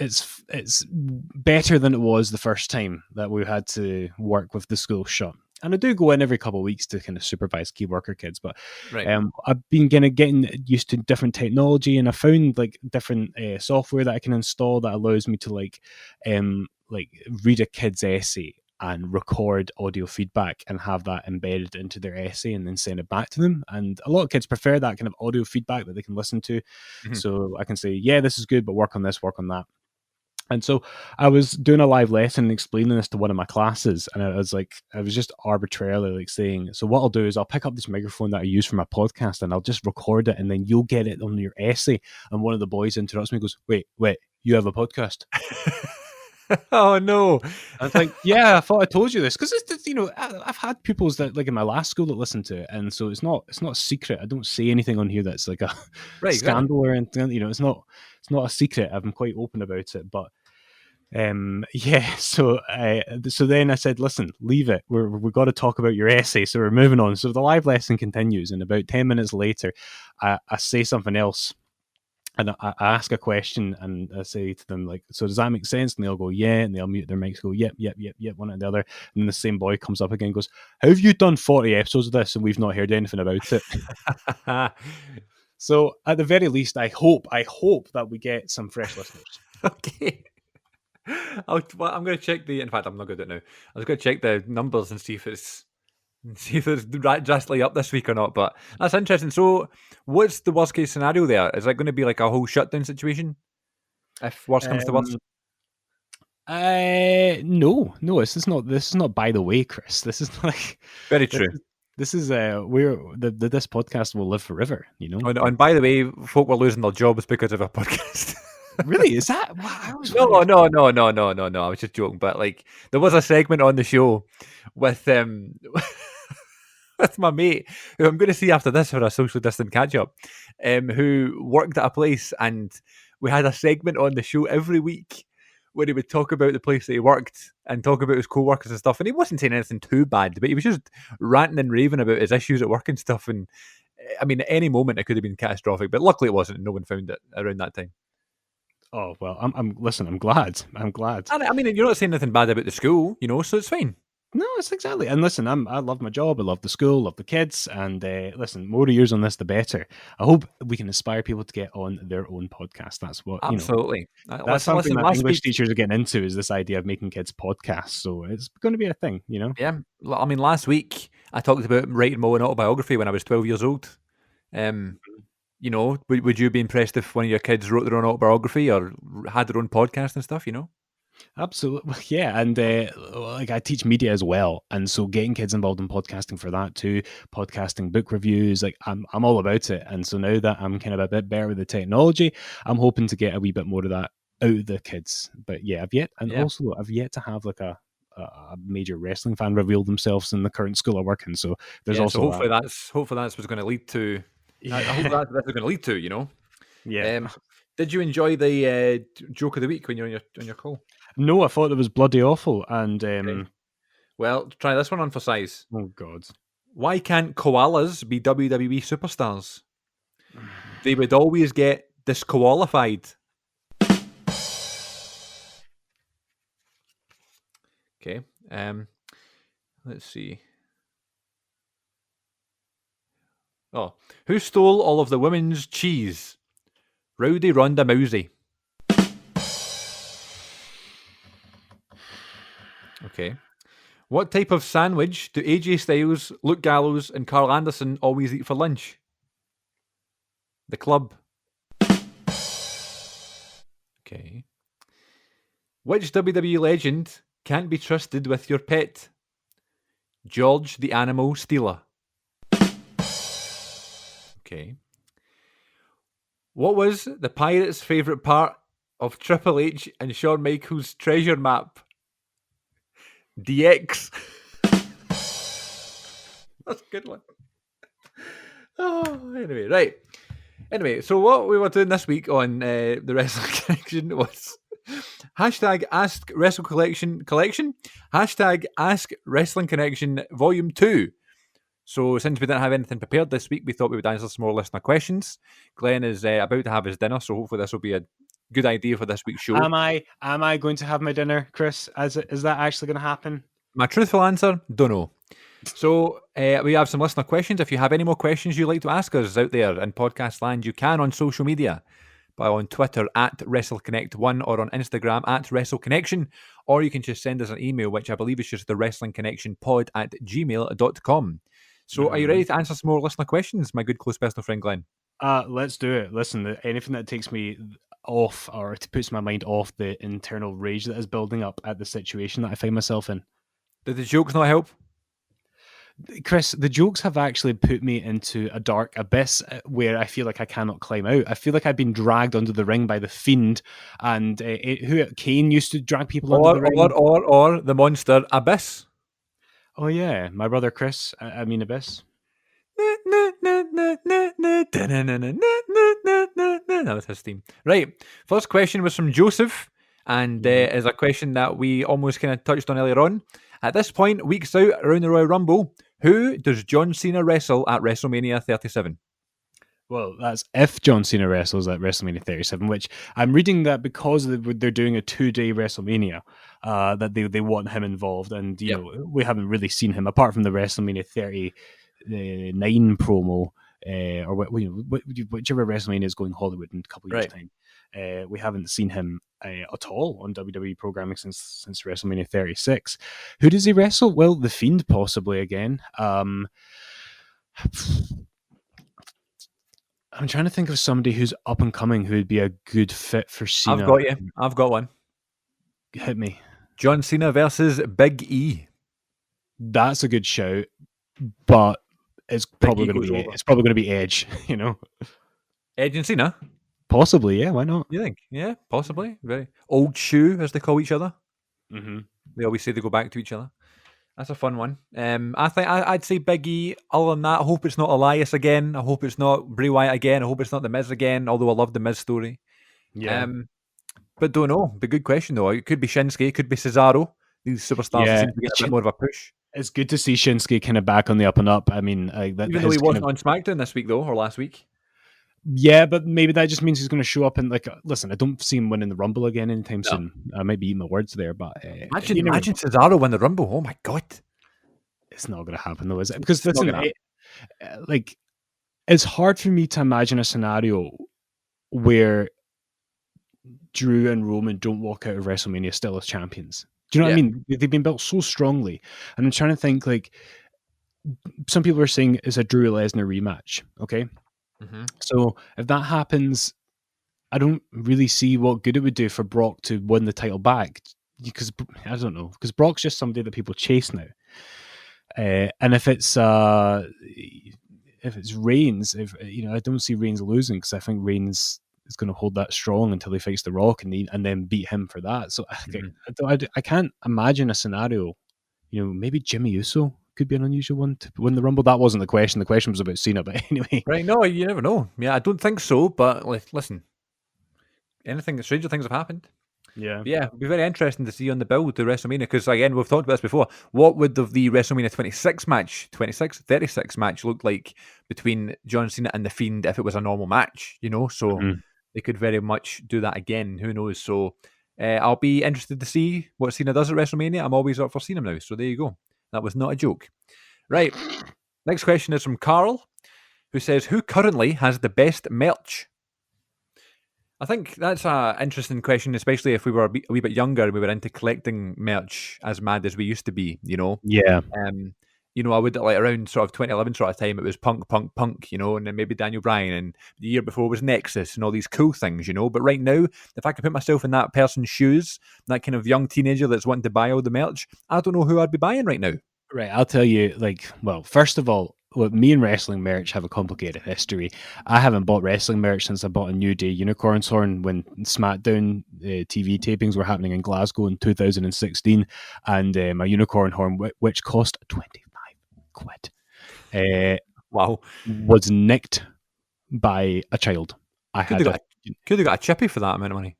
better than it was the first time that we had to work with the school shut. And I do go in every couple of weeks to kind of supervise key worker kids, but Right. I've been kind of getting used to different technology, and I found like different software that I can install that allows me to like read a kid's essay and record audio feedback and have that embedded into their essay and then send it back to them. And a lot of kids prefer that kind of audio feedback that they can listen to. Mhm. So I can say, yeah, this is good, but work on this, work on that. And so I was doing a live lesson and explaining this to one of my classes, and I was just arbitrarily like saying, so what I'll do is I'll pick up this microphone that I use for my podcast and I'll just record it, and then you'll get it on your essay. And one of the boys interrupts me and goes, wait, you have a podcast? Oh no! I was like, yeah, I thought I told you this because I've had pupils that like in my last school that listen to it, and so it's not a secret. I don't say anything on here that's like a Right, exactly. scandal or anything. It's not a secret. I'm quite open about it, but yeah. So then I said, listen, leave it. We've got to talk about your essay, so we're moving on. So the live lesson continues, and about 10 minutes later, I say something else. And I ask a question and I say to them, like, so does that make sense? And they'll go, yeah. And they'll mute their mics, go, yep, one and the other. And then the same boy comes up again and goes, how have you done 40 episodes of this and we've not heard anything about it? So at the very least, I hope that we get some fresh listeners. Okay. I'm going to check in fact, I'm not good at it now. I was going to check the numbers and see if it's drastically up this week or not, but that's interesting. So what's the worst case scenario there? Is that going to be like a whole shutdown situation if worst comes to worst? No, this is not by the way, Chris. This is like Very true. This is where this podcast will live forever, you know. And by the way, folk were losing their jobs because of a podcast. Really? Is that? Wow, No. I was just joking. But like, there was a segment on the show with with my mate, who I'm going to see after this for a social distant catch up, who worked at a place, and we had a segment on the show every week where he would talk about the place that he worked and talk about his co-workers and stuff. And he wasn't saying anything too bad, but he was just ranting and raving about his issues at work and stuff. And I mean, at any moment it could have been catastrophic, but luckily it wasn't, and no one found it around that time. Oh well, I'm glad. And I mean, you're not saying anything bad about the school, so it's fine. No, it's exactly. And listen, I love my job. I love the school, love the kids. And listen, more years on this, the better. I hope we can inspire people to get on their own podcast. That's what absolutely. That's something that English teachers are getting into, is this idea of making kids podcasts. So it's going to be a thing, Yeah, I mean, last week I talked about writing my own autobiography when I was 12 years old. Would you be impressed if one of your kids wrote their own autobiography or had their own podcast and stuff? Absolutely, yeah. And like I teach media as well, and so getting kids involved in podcasting for that too, podcasting book reviews, like I'm all about it. And so now that I'm kind of a bit better with the technology, I'm hoping to get a wee bit more of that out of the kids. But yeah, I've yet to have like a major wrestling fan reveal themselves in the current school I work in. So there's also hopefully that's what's going to lead to. I hope that's what it's going to lead to. Yeah. Did you enjoy the joke of the week when you're on your call? No, I thought it was bloody awful. And okay. Well, try this one on for size. Oh God! Why can't koalas be WWE superstars? They would always get disqualified. Okay. Let's see. Oh, who stole all of the women's cheese? Rowdy Ronda Mousey. Okay. What type of sandwich do AJ Styles, Luke Gallows, and Carl Anderson always eat for lunch? The club. Okay. Which WWE legend Can't be trusted with your pet. George the Animal Stealer. Okay. What was the pirate's favourite part of Triple H and Shawn Michaels' treasure map? DX. That's a good one. Oh, anyway, right. Anyway, so what we were doing this week on the Wrestling Connection was hashtag Ask Wrestle Collection, hashtag Ask Wrestling Connection Volume 2. So since we didn't have anything prepared this week, we thought we would answer some more listener questions. Glenn is about to have his dinner, so hopefully this will be a good idea for this week's show. Am I going to have my dinner, Chris? Is that actually going to happen? My truthful answer, don't know. So we have some listener questions. If you have any more questions you'd like to ask us out there in podcast land, you can on social media. By on Twitter at WrestleConnect1 or on Instagram at WrestleConnection, or you can just send us an email, which I believe is just the WrestlingConnectionPod at gmail.com. So are you ready to answer some more listener questions, my good close personal friend Glenn? Let's do it. Listen, anything that takes me off or puts my mind off the internal rage that is building up at the situation that I find myself in. Did the jokes not help? Chris, the jokes have actually put me into a dark abyss where I feel like I cannot climb out. I feel like I've been dragged under the ring by the Fiend, and Kane used to drag people under the ring. Or the monster Abyss. Oh yeah, my brother Chris. I mean Abyss. That was his theme. Right. First question was from Joseph, and is a question that we almost kind of touched on earlier on. At this point, weeks out around the Royal Rumble, who does John Cena wrestle at WrestleMania 37? Well, that's if John Cena wrestles at WrestleMania 37, which I'm reading that because they're doing a 2-day WrestleMania, that they want him involved, and you know we haven't really seen him apart from the WrestleMania 39 promo, or whichever WrestleMania is going Hollywood in a couple of years' time. We haven't seen him at all on WWE programming since WrestleMania 36. Who does he wrestle? Well, The Fiend possibly again. I'm trying to think of somebody who's up and coming who would be a good fit for Cena. I've got you. I've got one. Hit me. John Cena versus Big E. That's a good shout, but it's probably going to be Edge. You know, Edge and Cena. Possibly, yeah. Why not? You think? Yeah, possibly. Very old shoe, as they call each other. Mm-hmm. They always say they go back to each other. That's a fun one. I think I'd say Big E. Other than that, I hope it's not Elias again. I hope it's not Bray Wyatt again. I hope it's not The Miz again. Although I love the Miz story. Yeah. But don't know. But good question though. It could be Shinsuke. It could be Cesaro. These superstars seem to get a bit more of a push. It's good to see Shinsuke kind of back on the up and up. I mean, even though he wasn't on SmackDown this week though, or last week. Yeah, but maybe that just means he's going to show up and listen, I don't see him winning the Rumble again anytime soon. I might be eating my words there, but imagine Cesaro win the Rumble. Oh my God. It's not going to happen though, is it? Because listen, it's hard for me to imagine a scenario where Drew and Roman don't walk out of WrestleMania still as champions. Do you know what I mean? They've been built so strongly. And I'm trying to think, some people are saying it's a Drew Lesnar rematch, okay? Mm-hmm. So if that happens, I don't really see what good it would do for Brock to win the title back, because I don't know, because Brock's just somebody that people chase now. And if it's Reigns, I don't see Reigns losing, because I think Reigns is going to hold that strong until he fights The Rock and then beat him for that. So I can't imagine a scenario. Maybe Jimmy Uso could be an unusual one to win the Rumble. That wasn't the question. The question was about Cena, but anyway. Right, no, you never know. Yeah, I don't think so, but listen, stranger things have happened. Yeah. But yeah, it'll be very interesting to see on the build to WrestleMania, because again, we've talked about this before. What would the WrestleMania 36 match look like between John Cena and The Fiend if it was a normal match, So they could very much do that again. Who knows? So I'll be interested to see what Cena does at WrestleMania. I'm always up for seeing him now. So there you go. That was not a joke. Right. Next question is from Carl, who says, who currently has the best merch? I think that's an interesting question, especially if we were a wee bit younger and we were into collecting merch as mad as we used to be, Yeah. you know, I would like around sort of 2011 sort of time, it was Punk, Punk, Punk, you know, and then maybe Daniel Bryan, and the year before was Nexus and all these cool things, you know. But right now, if I could put myself in that person's shoes, that kind of young teenager that's wanting to buy all the merch, I don't know who I'd be buying right now. Right, I'll tell you, like, well, first of all, me and wrestling merch have a complicated history. I haven't bought wrestling merch since I bought a New Day unicorn's horn when SmackDown TV tapings were happening in Glasgow in 2016, and my unicorn horn, which cost 25 quid, Wow. was nicked by a child. I Could had have got a chippy for that amount of money.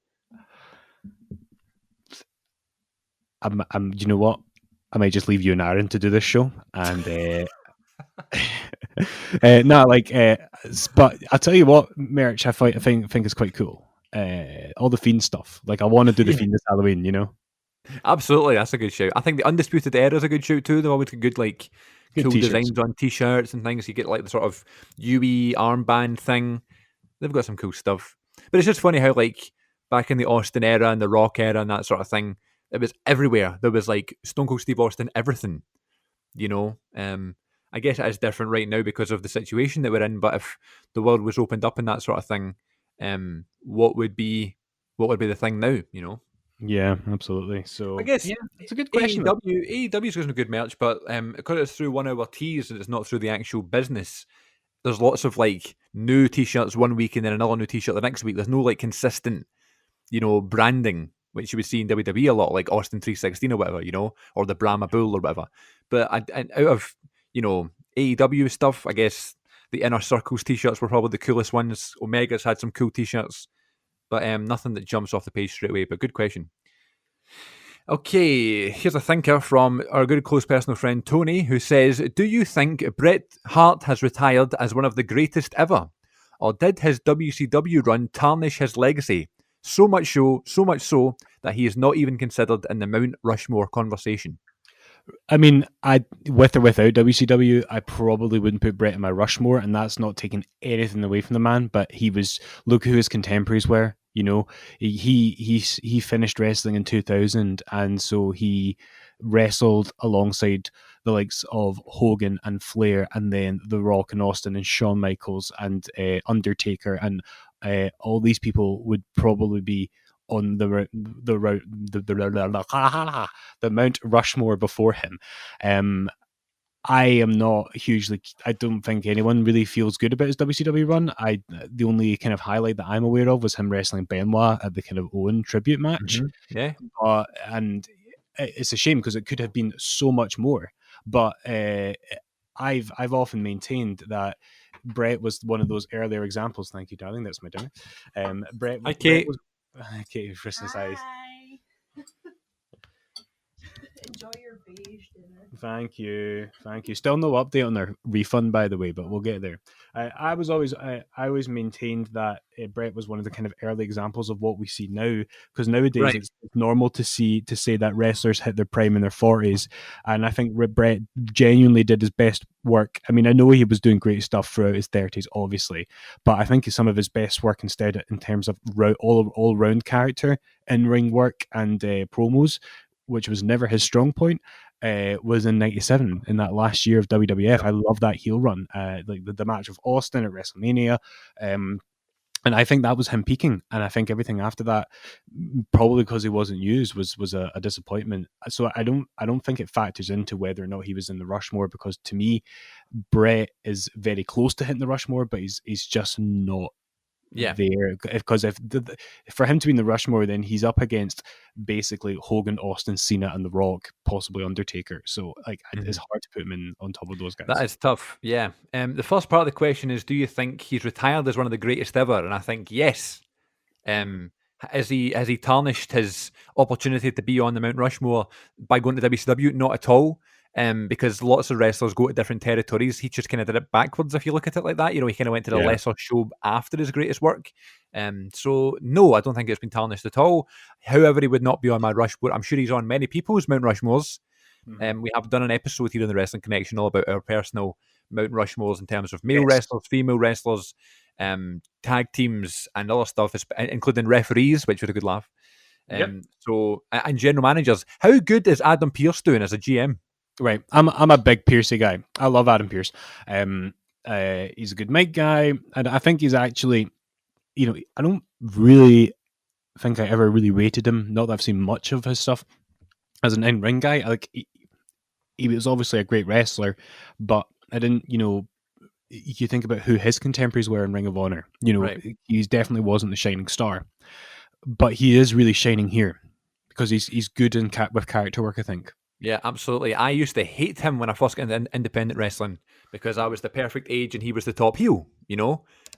you know what? I might just leave you and Aaron to do this show, and no, like, but I'll tell you what, merch I think is quite cool. All the Fiend stuff. Like, I want to do the Fiend this Halloween. You know, Absolutely, that's a good shout. I think the Undisputed Era is a good shout too. They've always got good, like, Good cool t-shirts. designs on t-shirts and things. You get like the sort of UE armband thing. They've got some cool stuff. But it's just funny how, like, back in the Austin era and the Rock era and that sort of thing, it was everywhere. There was like Stone Cold Steve Austin, everything. You know, I guess it is different right now because of the situation that we're in. But if the world was opened up and that sort of thing, what would be the thing now? You know. yeah, absolutely. So I guess yeah, it's a good question. though. AEW's got some good merch, but because it's through 1 hour tees and it's not through the actual business, there's lots of like new t-shirts one week and then another new t-shirt the next week. There's no like consistent, you know, branding, which you would see in WWE a lot, like Austin 316 or whatever, you know, or the Brahma Bull or whatever. But out of, you know, AEW stuff, I guess the Inner Circles t-shirts were probably the coolest ones. Omega's had some cool t-shirts, but nothing that jumps off the page straight away. But good question. Okay, here's a thinker from our good close personal friend Tony, who says, do you think Bret Hart has retired as one of the greatest ever? Or did his WCW run tarnish his legacy? So much so that he is not even considered in the Mount Rushmore conversation. I mean, I with or without WCW, I probably wouldn't put Bret in my Rushmore, and that's not taking anything away from the man. But he was, look who his contemporaries were. You know, he finished wrestling in 2000, and so he wrestled alongside the likes of Hogan and Flair, and then The Rock and Austin and Shawn Michaels and Undertaker, and all these people would probably be on the Mount Rushmore before him. I am not hugely. I don't think anyone really feels good about his WCW run. The only kind of highlight that I'm aware of was him wrestling Benoit at the kind of Owen tribute match. Mm-hmm. Yeah, and it's a shame because it could have been so much more. But I've often maintained that Bret was one of those earlier examples. Thank you, darling. That's my dinner. Bret. Hi, Kate. Kate with Christmas eyes. Enjoy your beige dinner. Thank you. Still no update on their refund, by the way, but we'll get there. I always maintained that Bret was one of the kind of early examples of what we see now, because nowadays Right. it's normal to say that wrestlers hit their prime in their 40s, and I think Bret genuinely did his best work. I mean, I know he was doing great stuff throughout his 30s, obviously, but I think some of his best work instead, in terms of all round character, in ring work, and promos, which was never his strong point, was in '97, in that last year of WWF. I love that heel run, like the match with Austin at WrestleMania, and I think that was him peaking. And I think everything after that, probably because he wasn't used, was a disappointment. So I don't think it factors into whether or not he was in the Rushmore, because to me, Bret is very close to hitting the Rushmore, but he's just not there, because for him to be in the Rushmore, then he's up against basically Hogan, Austin, Cena, and The Rock, possibly Undertaker. So like, it's hard to put him on top of those guys. That is tough. Yeah. The first part of the question is, do you think he's retired as one of the greatest ever? And I think yes. Has he tarnished his opportunity to be on the Mount Rushmore by going to WCW? Not at all. Because lots of wrestlers go to different territories. He just kind of did it backwards, if you look at it like that. You know, he kind of went to the lesser show after his greatest work. So no, I don't think it's been tarnished at all. However, he would not be on my Rushmore. I'm sure he's on many people's Mount Rushmores. We have done an episode here on the Wrestling Connection all about our personal Mount Rushmores in terms of male wrestlers, female wrestlers, tag teams, and other stuff, including referees, which was a good laugh. So, and general managers. How good is Adam Pearce doing as a GM? Right. I'm a big Piercy guy. I love Adam Pierce. He's a good mic guy, and I think he's actually, I don't really think I ever really rated him. Not that I've seen much of his stuff as an in-ring guy. Like he was obviously a great wrestler, but I didn't, you think about who his contemporaries were in Ring of Honor. Right. He definitely wasn't the shining star, but he is really shining here because he's good with character work. I think. Yeah, absolutely. I used to hate him when I first got into independent wrestling because I was the perfect age and he was the top heel,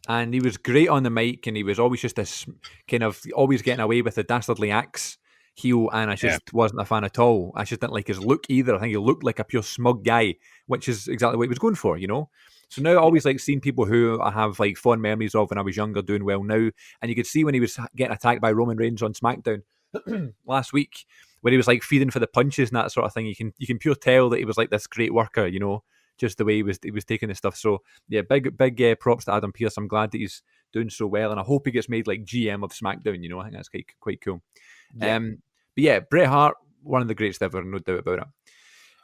And he was great on the mic and he was always just this kind of always getting away with the dastardly axe heel, and I just wasn't a fan at all. I just didn't like his look either. I think he looked like a pure smug guy, which is exactly what he was going for, So now I always like seeing people who I have like fond memories of when I was younger doing well now. And you could see when he was getting attacked by Roman Reigns on SmackDown last week, where he was like feeding for the punches and that sort of thing. You can pure tell that he was like this great worker, just the way he was taking the stuff. So yeah, big props to Adam Pearce. I'm glad that he's doing so well, and I hope he gets made like GM of SmackDown. I think that's quite cool. Yeah. But yeah, Bret Hart, one of the greatest ever, no doubt about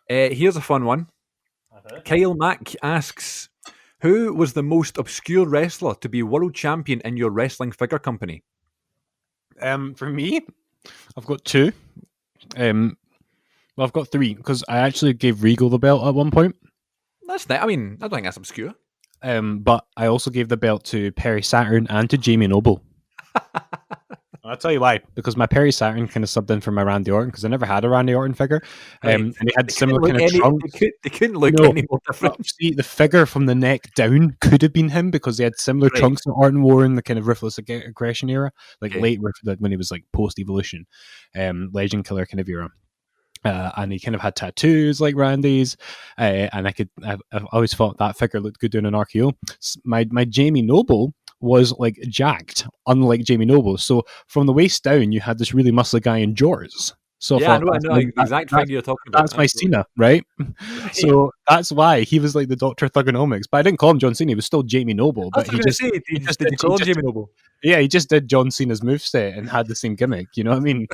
it. Here's a fun one. Kyle Mack asks, who was the most obscure wrestler to be world champion in your wrestling figure company? For me, I've got two. Well, I've got three because I actually gave Regal the belt at one point. That's not. I mean, I don't think that's obscure. But I also gave the belt to Perry Saturn and to Jamie Noble. I'll tell you why. Because my Perry Saturn kind of subbed in for my Randy Orton because I never had a Randy Orton figure. Right. And he had similar kind of trunks. They couldn't look any more different. See, the figure from the neck down could have been him because they had similar trunks that Orton wore in the kind of ruthless aggression era, like late when he was like post evolution, legend killer kind of era. And he kind of had tattoos like Randy's, and I've always thought that figure looked good doing an RKO. My Jamie Noble was like jacked, unlike Jamie Noble. So from the waist down, you had this really muscly guy in Jaws. So I know the exact thing you're talking about. That's my Cena, right? So that's why he was like the Doctor Thugonomics. But I didn't call him John Cena; he was still Jamie Noble. But he just did Jamie Noble. Yeah, he just did John Cena's moveset and had the same gimmick. You know what I mean?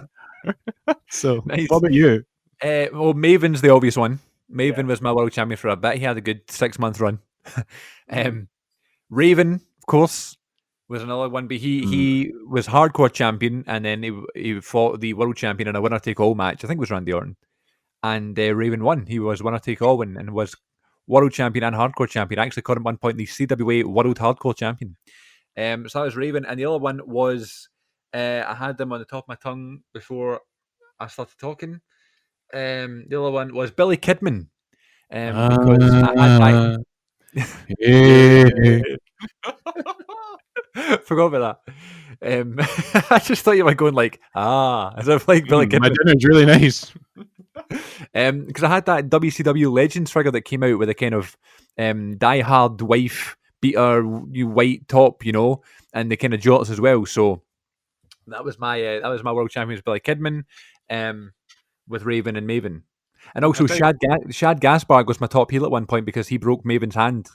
So, nice. What about you? Well, Maven's the obvious one. Maven was my world champion for a bit. He had a good 6-month run. Raven, of course, was another one, but he was hardcore champion, and then he fought the world champion in a winner take all match. I think it was Randy Orton, and Raven won. He was winner take all and was world champion and hardcore champion. I actually called him at one point the CWA World Hardcore Champion. So that was Raven, and the other one was I had them on the top of my tongue before I started talking. The other one was Billy Kidman, because I had forgot about that. I just thought you were going like as if like Billy Kidman. My dinner's really nice. Because I had that WCW Legends figure that came out with a kind of die-hard wife beater, white top, and the kind of jorts as well. So that was my world champion, Billy Kidman, with Raven and Maven. And also Shad Gaspard was my top heel at one point because he broke Maven's hand.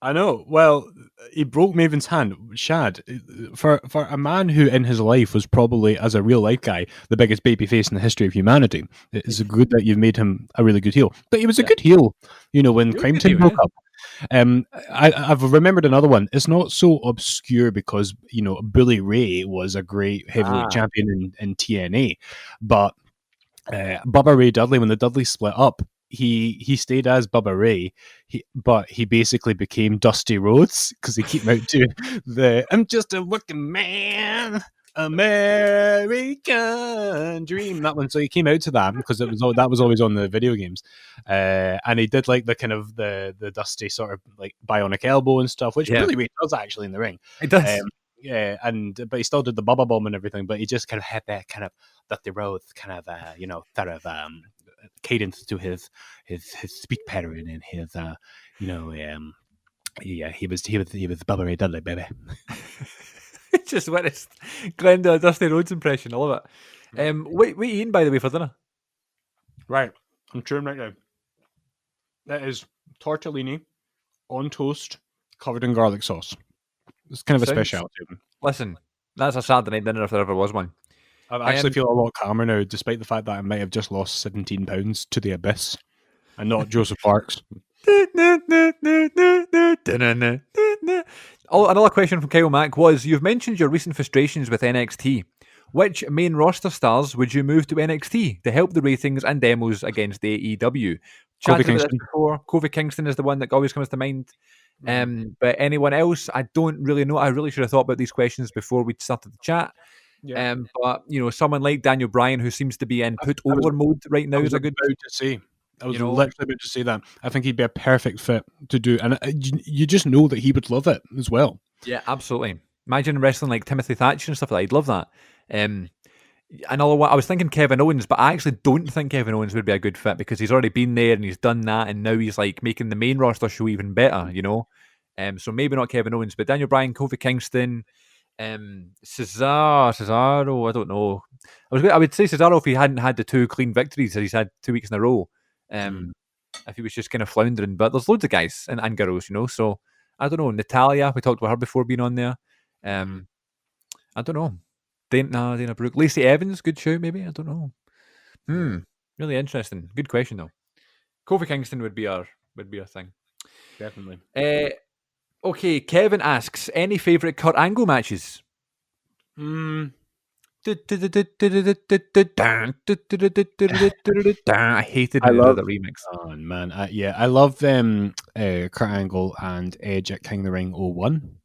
I know. Well, he broke Maven's hand. Shad, for a man who in his life was probably, as a real life guy, the biggest babyface in the history of humanity, it's good that you've made him a really good heel. But he was a good heel, when Crime Time broke up. I've remembered another one. It's not so obscure because, Bully Ray was a great heavyweight champion in TNA, but Bubba Ray Dudley, when the Dudleys split up, he stayed as Bubba Ray, but he basically became Dusty Rhodes because he came out to the "I'm just a working man, American Dream" that one. So he came out to that because that was always on the video games, and he did like the kind of the Dusty sort of like bionic elbow and stuff, which really Ray does actually in the ring. It does. But he still did the Bubba Bomb and everything. But he just kind of had that kind of Dusty Rhodes kind of sort of cadence to his speech pattern and his he was Bubba Ray Dudley, baby. Just witnessed Glenn do a Dusty Rhodes impression. I love it. What are you eating, by the way, for dinner? Right, I'm chewing right now. That is tortellini on toast, covered in garlic sauce. It's kind of a specialty. Listen, that's a Saturday night dinner if there ever was one. I actually feel a lot calmer now, despite the fact that I might have just lost 17 pounds to the abyss. and not Joseph Parks. Oh, another question from Kyle Mack was: You've mentioned your recent frustrations with NXT. Which main roster stars would you move to NXT to help the ratings and demos against AEW? Kofi Chatted about this Kingston. before. Kofi Kingston is the one that always comes to mind. But anyone else, I don't really know. I really should have thought about these questions before we started the chat. Yeah. But someone like Daniel Bryan, who seems to be in put I was over mode right now, I is was a good. about to say. I was you know, literally about to say that. I think he'd be a perfect fit to do, and you just know that he would love it as well. Yeah, absolutely. Imagine wrestling like Timothy Thatcher and stuff like that. I'd love that. Another one, I was thinking Kevin Owens, but I actually don't think Kevin Owens would be a good fit because he's already been there and he's done that, and now he's like making the main roster show even better, So maybe not Kevin Owens, but Daniel Bryan, Kofi Kingston, Cesaro. I don't know. I would say Cesaro if he hadn't had the 2 clean victories that he's had 2 weeks in a row. If he was just kind of floundering, but there's loads of guys and girls, So I don't know. Natalia, we talked about her before being on there. I don't know. Dana Brooke, Lacey Evans, good show maybe. I don't know. Really interesting. Good question though. Kofi Kingston would be our thing. Definitely. Okay, Kevin asks, any favourite Kurt Angle matches? I hated when they did the remix. Oh man, I love Kurt Angle and Edge at King of the Ring 01.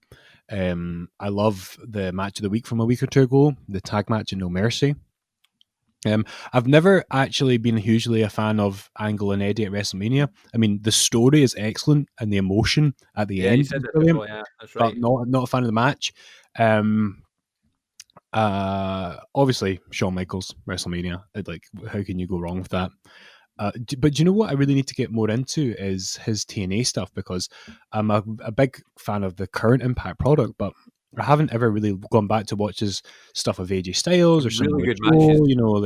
I love the match of the week from a week or two ago, the tag match in No Mercy. I've never actually been hugely a fan of Angle and Eddie at WrestleMania. I mean, the story is excellent and the emotion at the end You is said that brilliant, before, yeah, that's right. but not a fan of the match. Obviously, Shawn Michaels, WrestleMania. Like, how can you go wrong with that? But do you know what I really need to get more into is his TNA stuff, because I'm a big fan of the current Impact product, but I haven't ever really gone back to watch his stuff of AJ Styles or something Really with good Joe,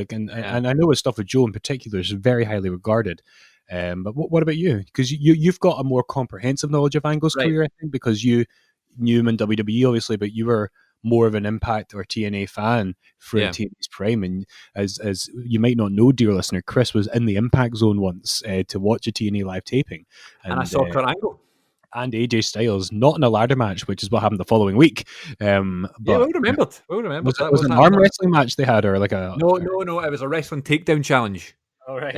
matches. and I know his stuff with Joe in particular is very highly regarded. But what about you? Because you've got a more comprehensive knowledge of Angle's Right. career, I think, because you knew him in WWE, obviously, but you were more of an Impact or TNA fan for TNA's prime. And as you might not know, dear listener, Chris was in the Impact Zone once to watch a TNA live taping. And I saw Kurt Angle. And AJ Styles, not in a ladder match, which is what happened the following week. But well remembered. Was it an arm wrestling match they had, or like a... No. It was a wrestling takedown challenge. All right.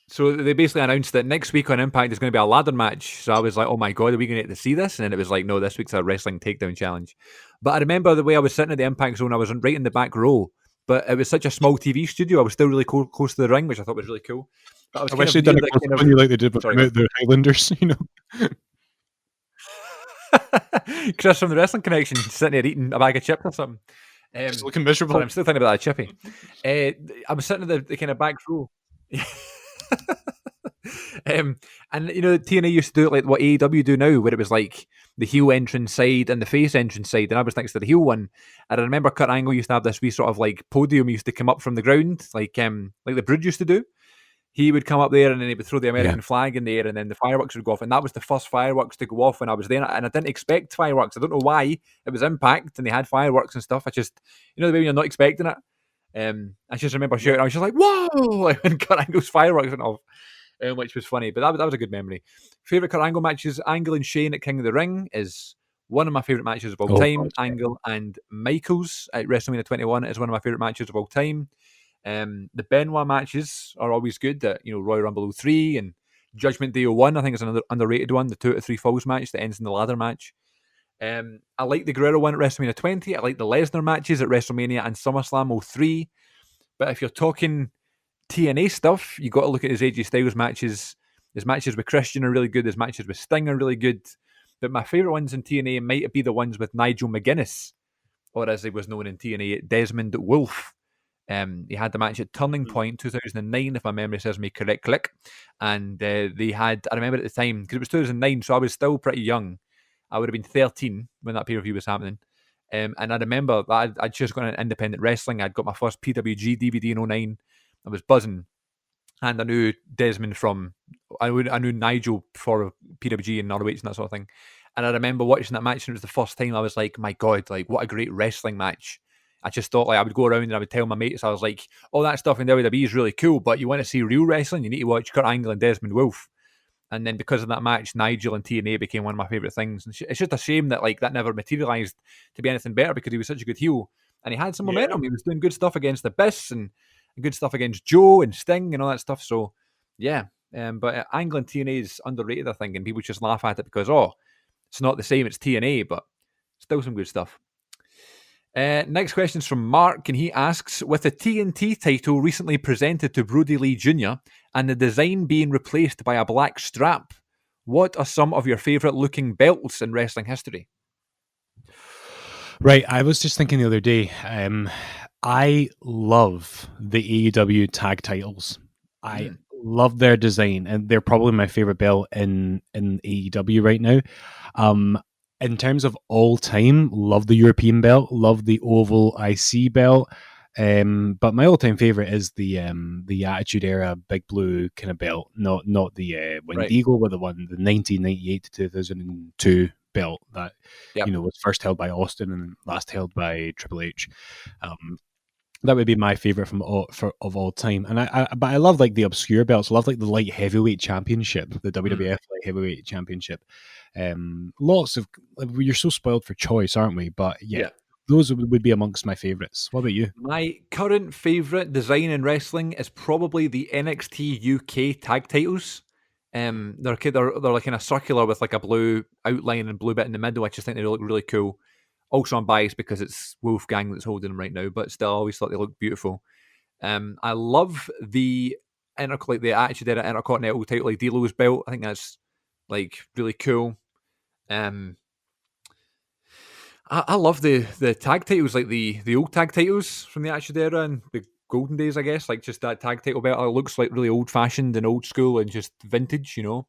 So they basically announced that next week on Impact is going to be a ladder match. So I was like, oh my God, are we going to get to see this? And then it was like, no, this week's a wrestling takedown challenge. But I remember the way I was sitting at the Impact Zone, I was right in the back row. But it was such a small TV studio, I was still really close to the ring, which I thought was really cool. But I was wish they'd done it when you like they did with the Highlanders, Chris from the Wrestling Connection sitting there eating a bag of chips or something. Just looking miserable. Sorry, I'm still thinking about that chippy. I was sitting at the kind of back row. And TNA used to do it like what AEW do now, where it was like the heel entrance side and the face entrance side, and I was next to the heel one. And I remember Kurt Angle used to have this wee sort of like podium. He used to come up from the ground, like the Brood used to do. He would come up there and then he would throw the American flag in the air, and then the fireworks would go off. And that was the first fireworks to go off when I was there. And I didn't expect fireworks. I don't know why. It was Impact and they had fireworks and stuff. I just, the way you're not expecting it. I just remember shouting. I was just like, whoa! Like when Kurt Angle's fireworks went off, which was funny. But that was a good memory. Favourite Kurt Angle matches, Angle and Shane at King of the Ring is one of my favourite matches of all time. Angle and Michaels at WrestleMania 21 is one of my favourite matches of all time. The Benoit matches are always good. That Royal Rumble 03 and Judgment Day 01, I think is another underrated one. The 2 out of 3 falls match that ends in the ladder match. I like the Guerrero one at WrestleMania 20. I like the Lesnar matches at WrestleMania and SummerSlam 03. But if you're talking TNA stuff, you got to look at his AJ Styles matches. His matches with Christian are really good. His matches with Sting are really good. But my favourite ones in TNA might be the ones with Nigel McGuinness, or as he was known in TNA, Desmond Wolfe. He had the match at Turning Point 2009, if my memory serves me correctly. And they had, I remember at the time, because it was 2009, so I was still pretty young. I would have been 13 when that pay-per-view was happening. And I remember that I'd just gone into independent wrestling. I'd got my first PWG DVD in 09. I was buzzing. And I knew Desmond I knew Nigel for PWG and ROH and that sort of thing. And I remember watching that match, and it was the first time I was like, my God, like what a great wrestling match. I just thought like I would go around and I would tell my mates, I was like, all that stuff in WWE is really cool, but you want to see real wrestling, you need to watch Kurt Angle and Desmond Wolfe. And then because of that match, Nigel and TNA became one of my favourite things. And it's just a shame that like that never materialised to be anything better because he was such a good heel and he had some momentum. He was doing good stuff against Abyss and good stuff against Joe and Sting and all that stuff. So yeah, but Angle and TNA is underrated, I think, and people just laugh at it because it's not the same. It's TNA, but still some good stuff. Next question is from Mark, and he asks, with the TNT title recently presented to Brody Lee Jr. and the design being replaced by a black strap, what are some of your favourite looking belts in wrestling history? Right, I was just thinking the other day, I love the AEW tag titles. I love their design, and they're probably my favourite belt in AEW right now. In terms of all time, love the European belt, love the Oval IC belt. But my all-time favorite is the Attitude Era Big Blue kind of belt, not the Wendigo, but the 1998 to 2002 belt that was first held by Austin and last held by Triple H. That would be my favorite of all time. And but I love like the obscure belts. I love like the light heavyweight championship, the WWF light heavyweight championship. Lots of you're so spoiled for choice, aren't we? But yeah. Those would be amongst my favorites. What about you? My current favorite design in wrestling is probably the NXT UK tag titles. They're like kind of circular with like a blue outline and blue bit in the middle. I just think they look really cool. Also, I'm biased because it's Wolfgang that's holding them right now, but still, I always thought they looked beautiful. I love the the Attitude Era Intercontinental title, like D'Lo's belt. I think that's like really cool. I love the tag titles, like the old tag titles from the Attitude Era and the golden days, I guess. Like just that tag title belt, it looks like really old fashioned and old school and just vintage, you know.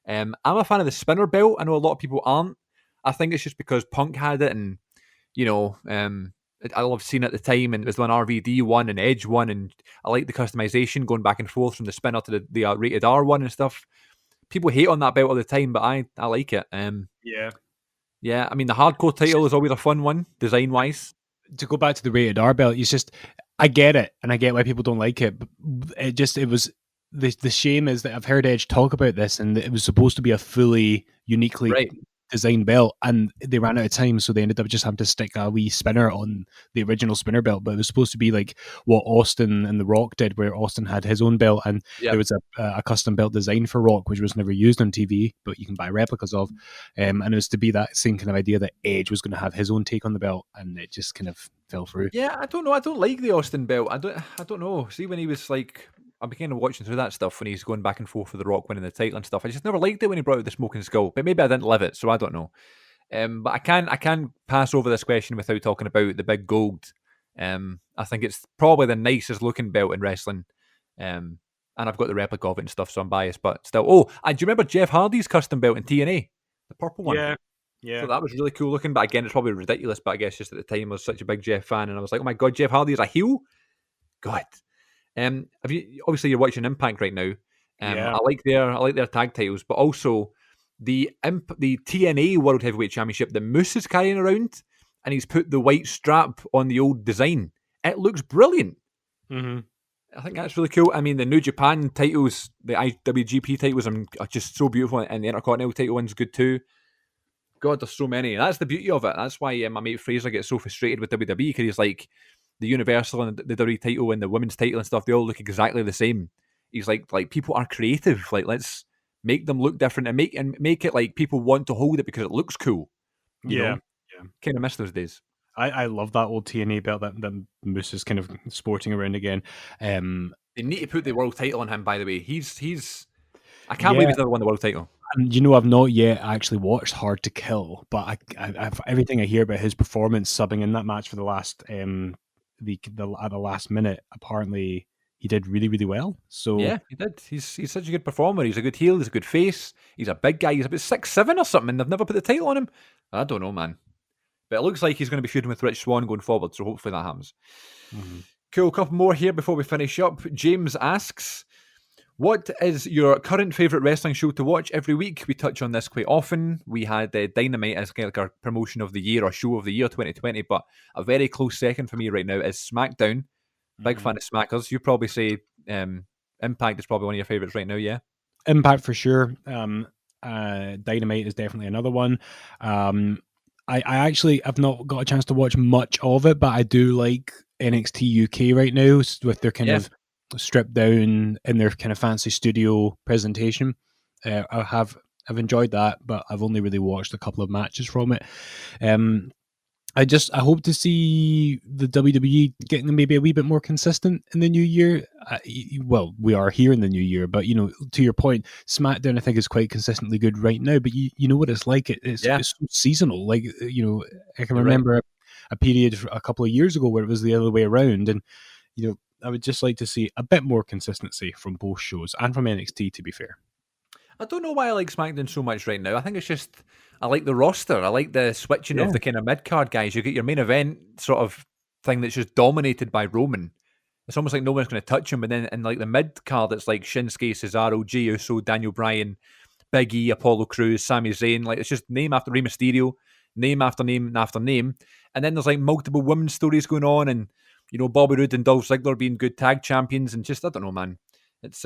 I'm a fan of the spinner belt. I know a lot of people aren't. I think it's just because Punk had it, and you know, I love seeing it at the time, and it was when RVD won and Edge won, and I like the customization going back and forth from the spinner to the rated R one and stuff. People hate on that belt all the time, but I like it. Yeah, I mean, the hardcore title is always a fun one, design-wise. To go back to the rated R belt, it's just, I get it, and I get why people don't like it, but it was, the shame is that I've heard Edge talk about this, and it was supposed to be a fully, uniquely designed belt, and they ran out of time, so they ended up just having to stick a wee spinner on the original spinner belt, but it was supposed to be like what Austin and The Rock did, where Austin had his own belt, and there was a custom belt design for Rock, which was never used on TV, but you can buy replicas of, and it was to be that same kind of idea that Edge was going to have his own take on the belt, and it just kind of fell through. Yeah, I don't know. I don't like the Austin belt. I don't know. See, when he was like, I began watching through that stuff when he's going back and forth with The Rock winning the title and stuff. I just never liked it when he brought out the smoking skull, but maybe I didn't live it, so I don't know. But I can pass over this question without talking about the big gold. I think it's probably the nicest looking belt in wrestling. And I've got the replica of it and stuff, so I'm biased, but still. Oh, and do you remember Jeff Hardy's custom belt in TNA? The purple one? Yeah. So that was really cool looking, but again, it's probably ridiculous, but I guess just at the time I was such a big Jeff fan, and I was like, oh my God, Jeff Hardy is a heel? God. Have you, obviously you're watching Impact right now. I like their tag titles, but also the TNA World Heavyweight Championship that Moose is carrying around, and he's put the white strap on the old design. It looks brilliant. Mm-hmm. I think that's really cool. I mean, the New Japan titles, the IWGP titles are just so beautiful, and the Intercontinental title one's good too. God, there's so many. That's the beauty of it. That's why my mate Fraser gets so frustrated with WWE, because he's like, the Universal and the WWE title and the women's title and stuff, they all look exactly the same. He's like people are creative. Like, let's make them look different and make it like people want to hold it because it looks cool. You know? Kind of miss those days. I love that old TNA belt that Moose is kind of sporting around again. They need to put the world title on him, by the way. He's I can't believe he's never won the world title. And you know, I've not yet actually watched Hard to Kill, but I've everything I hear about his performance subbing in that match for the last at the last minute, apparently he did really, really well. So yeah, he did. He's such a good performer. He's a good heel. He's a good face. He's a big guy. He's about 6'7" or something, and they've never put the title on him. I don't know, man. But it looks like he's going to be feuding with Rich Swann going forward, so hopefully that happens. Mm-hmm. Cool. A couple more here before we finish up. James asks, What is your current favourite wrestling show to watch every week? We touch on this quite often. We had Dynamite as kind of like our promotion of the year or show of the year 2020, but a very close second for me right now is SmackDown. Big fan of Smackers. You probably say Impact is probably one of your favourites right now, yeah? Impact for sure. Dynamite is definitely another one. I actually have not got a chance to watch much of it, but I do like NXT UK right now with their kind of stripped down in their kind of fancy studio presentation. I've enjoyed that, but I've only really watched a couple of matches from it. I hope to see the WWE getting maybe a wee bit more consistent in the new year. Well, we are here in the new year, but to your point, SmackDown I think is quite consistently good right now. But you know what it's like; it's so seasonal. Like I can remember a period a couple of years ago where it was the other way around, and I would just like to see a bit more consistency from both shows and from NXT. To be fair. I don't know why I like SmackDown so much right now. I think it's just I like the roster. I like the switching of the kind of mid-card guys. You get your main event sort of thing that's just dominated by Roman. It's almost like no one's going to touch him. But then in like the mid-card, it's like Shinsuke, Cesaro, Jey Uso, Daniel Bryan, Big E, Apollo Crews, Sami Zayn. Like it's just name after Rey Mysterio, name after name after name. And then there's like multiple women's stories going on, and Bobby Roode and Dolph Ziggler being good tag champions, and just I don't know, man. It's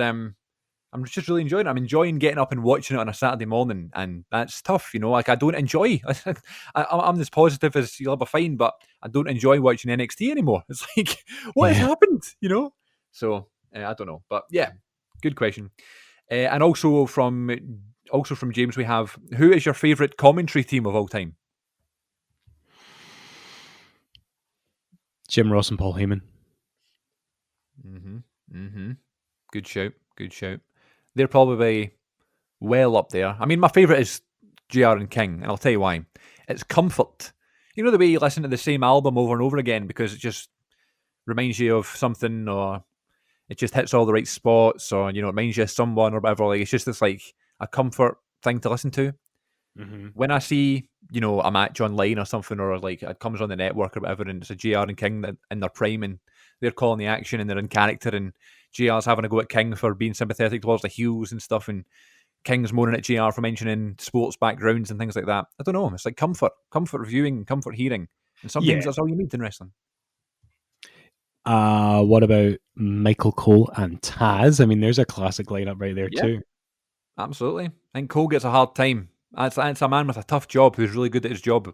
I'm just really enjoying it. I'm enjoying getting up and watching it on a Saturday morning, and that's tough, Like I don't enjoy. I'm as positive as you'll ever find, but I don't enjoy watching NXT anymore. It's like, what has happened? So I don't know, but yeah, good question. And also from James, we have who is your favorite commentary team of all time? Jim Ross and Paul Heyman. Good shout. Good shout. They're probably well up there. I mean, my favourite is JR and King, and I'll tell you why. It's comfort. You know the way you listen to the same album over and over again because it just reminds you of something, or it just hits all the right spots, or it reminds you of someone or whatever. Like it's just like a comfort thing to listen to. When I see a match online or something, or like it comes on the network or whatever, and it's a JR and King in their prime, and they're calling the action and they're in character, and JR's having a go at King for being sympathetic towards the heels and stuff, and King's moaning at JR for mentioning sports backgrounds and things like that. I don't know. It's like comfort viewing, comfort hearing, and sometimes that's all you need in wrestling. What about Michael Cole and Taz? I mean, there's a classic lineup right there too. Absolutely. I think Cole gets a hard time. It's a man with a tough job who's really good at his job.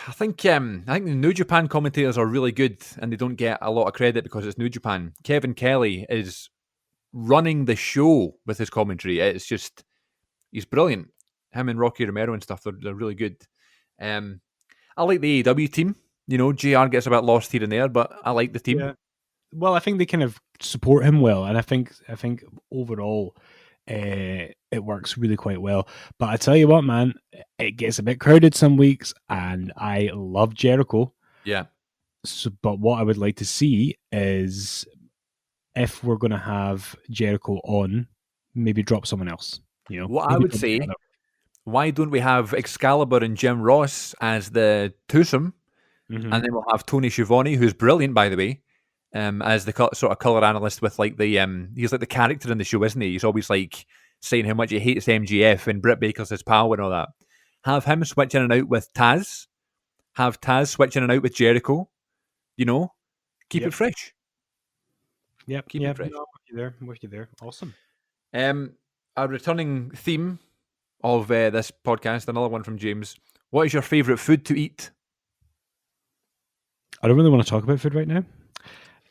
I think the New Japan commentators are really good, and they don't get a lot of credit because it's New Japan. Kevin Kelly is running the show with his commentary. It's just he's brilliant. Him and Rocky Romero and stuff, they're really good. I like the AEW team. JR gets a bit lost here and there, but I like the team. Yeah. Well, I think they kind of support him well, and I think overall it works really quite well. But I tell you what, man, it gets a bit crowded some weeks, and I love Jericho. Yeah. So, but what I would like to see is if we're going to have Jericho on, maybe drop someone else. What I would say, why don't we have Excalibur and Jim Ross as the twosome, and then we'll have Tony Schiavone, who's brilliant, by the way, as the sort of color analyst with like the he's like the character in the show, isn't he? He's always like saying how much he hates MGF and Britt Baker's his pal and all that. Have him switch in and out with Taz. Have Taz switch in and out with Jericho. Keep it fresh. Yep. Keep it fresh. No, I'm with you there. Awesome. Our returning theme of this podcast, another one from James. What is your favourite food to eat? I don't really want to talk about food right now.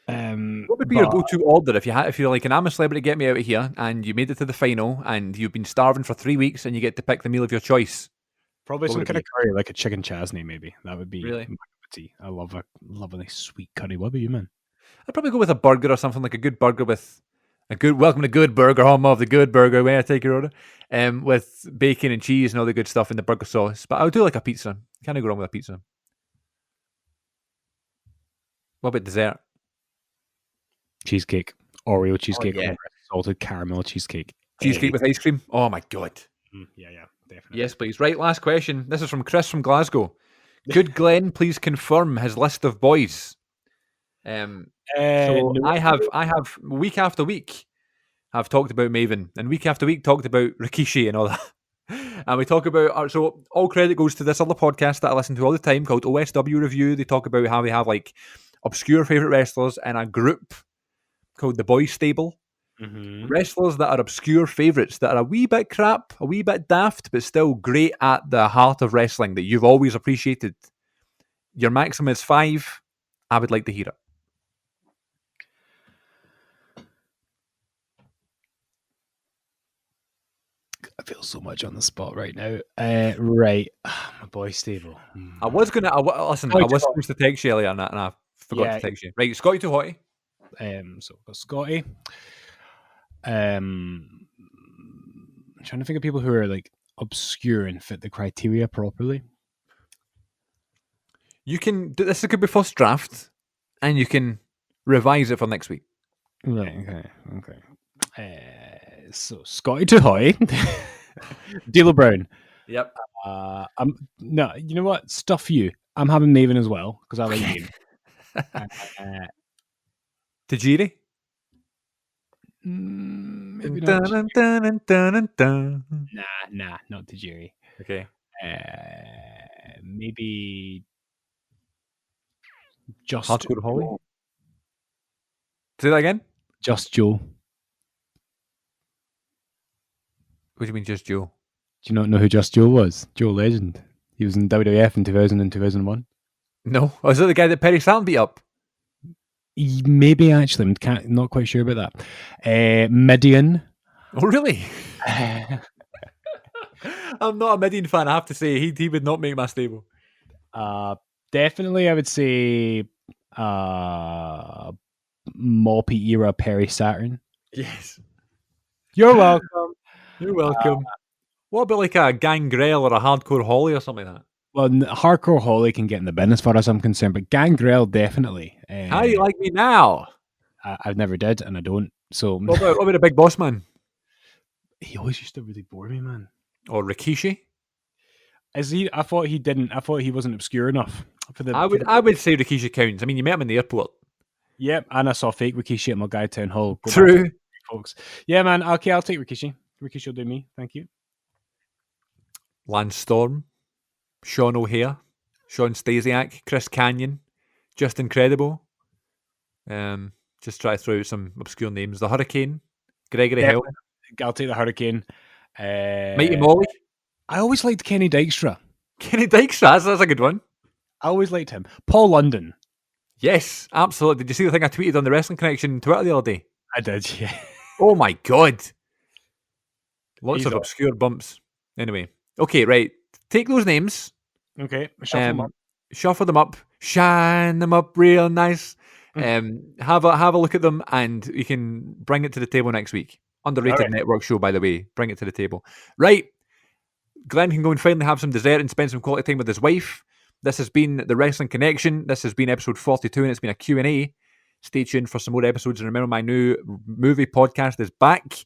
What would be your go-to order if you're like, I'm a celebrity, get me out of here, and you made it to the final, and you've been starving for 3 weeks, and you get to pick the meal of your choice? Probably some kind of curry, like a chicken chasney, maybe. That would be really. My tea. I love a nice sweet curry. What about you, man? I'd probably go with a burger or something, like a good burger with a good welcome to Good Burger, home of the Good Burger. May I take your order? With bacon and cheese and all the good stuff in the burger sauce. But I would do like a pizza. Can't go wrong with a pizza. What about dessert? Cheesecake, Oreo cheesecake, salted caramel cheesecake, cheesecake with ice cream. Oh my god! Yeah, definitely. Yes, please. Right, last question. This is from Chris from Glasgow. Could Glenn please confirm his list of boys? So no. I have week after week, I've talked about Maven, and week after week talked about Rikishi and all that. And we talk about, so all credit goes to this other podcast that I listen to all the time called OSW Review. They talk about how they have like obscure favorite wrestlers and a group called the Boys Stable. Mhm. Wrestlers that are obscure favorites that are a wee bit crap, a wee bit daft, but still great at the heart of wrestling that you've always appreciated. Your maximum is 5. I would like to hear it. I feel so much on the spot right now. Right, my boy stable. I was gonna listen. Scotty I was Too supposed to text you earlier, and I forgot Yeah. to text you. Right, Scotty Too Hotty. So we've got Scotty. I'm trying to think of people who are like obscure and fit the criteria properly. You can. This could be first draft, and you can revise it for next week. Right. Okay. So Scotty Too Hotty, D'Lo Brown. Yep. No, you know what? Stuff you. I'm having Maven as well because I like Maven. Tajiri. Maybe not. Dun, dun, dun, dun. Nah, not Tajiri. Okay. Maybe just Hardcore Holly. Say that again. Just Joe. What do you mean, just Joe? Do you not know who Just Joe was? Joe Legend. He was in WWF in 2000 and 2001. No. Oh, is that the guy that Perry Saturn beat up? Maybe actually, I'm not quite sure about that. Midian. Oh, really? I'm not a Midian fan. I have to say, he would not make my stable. Definitely, I would say Moppy era Perry Saturn. Yes. You're welcome. You're welcome. What about like a Gangrel or a Hardcore Holly or something like that? Well, Hardcore Holly can get in the business far as I'm concerned, but Gangrel definitely. How do you like me now? I've never did, and I don't. So What about a Big Boss Man? he always used to really bore me, man. Or Rikishi? Is he? I thought he didn't. I thought he wasn't obscure enough for the. I would say Rikishi counts. I mean, you met him in the airport. Yep, and I saw fake Rikishi at my guy Town Hall. Go back True. to it, folks. Yeah, man. Okay, I'll take Rikishi. Rikishi will do me. Thank you. Lance Storm, Sean O'Hare, Sean Stasiak, Chris Canyon, just incredible. Just try to throw out some obscure names. The Hurricane, Gregory Hill, I'll take the Hurricane. Mighty Molly, I always liked Kenny Dykstra. Kenny Dykstra. That's a good one. I always liked him. Paul London. Yes, absolutely. Did you see the thing I tweeted on the Wrestling Connection Twitter the other day? I did, yeah. Oh my god. Lots He's of up. obscure bumps. Anyway. Okay, right. Take those names. Okay, shuffle them up. Shuffle them up. Shine them up real nice. Have a look at them, and you can bring it to the table next week. Underrated Alright. Network show, by the way. Bring it to the table. Right. Glenn can go and finally have some dessert and spend some quality time with his wife. This has been the Wrestling Connection. This has been episode 42, and it's been a Q&A. Stay tuned for some more episodes. And remember, my new movie podcast is back.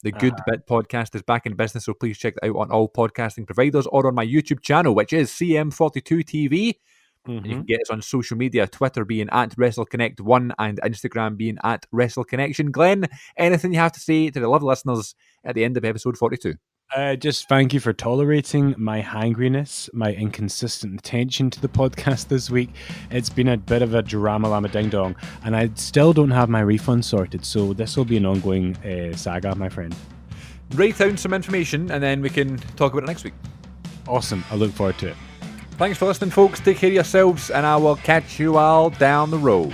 The Good Bit podcast is back in business, so please check that out on all podcasting providers or on my YouTube channel, which is CM42 TV. And you can get us on social media, Twitter being at WrestleConnect1 and Instagram being at WrestleConnection. Glenn, anything you have to say to the lovely listeners at the end of episode 42? Just thank you for tolerating my hangriness, my inconsistent attention to the podcast this week. It's been a bit of a drama llama ding dong, and I still don't have my refund sorted, so this will be an ongoing saga, my friend. Write down some information, and then we can talk about it next week. Awesome. I look forward to it. Thanks for listening, folks. Take care of yourselves, and I will catch you all down the road.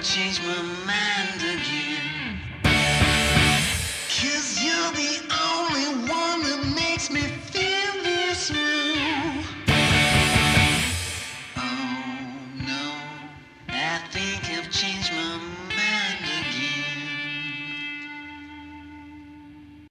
change my mind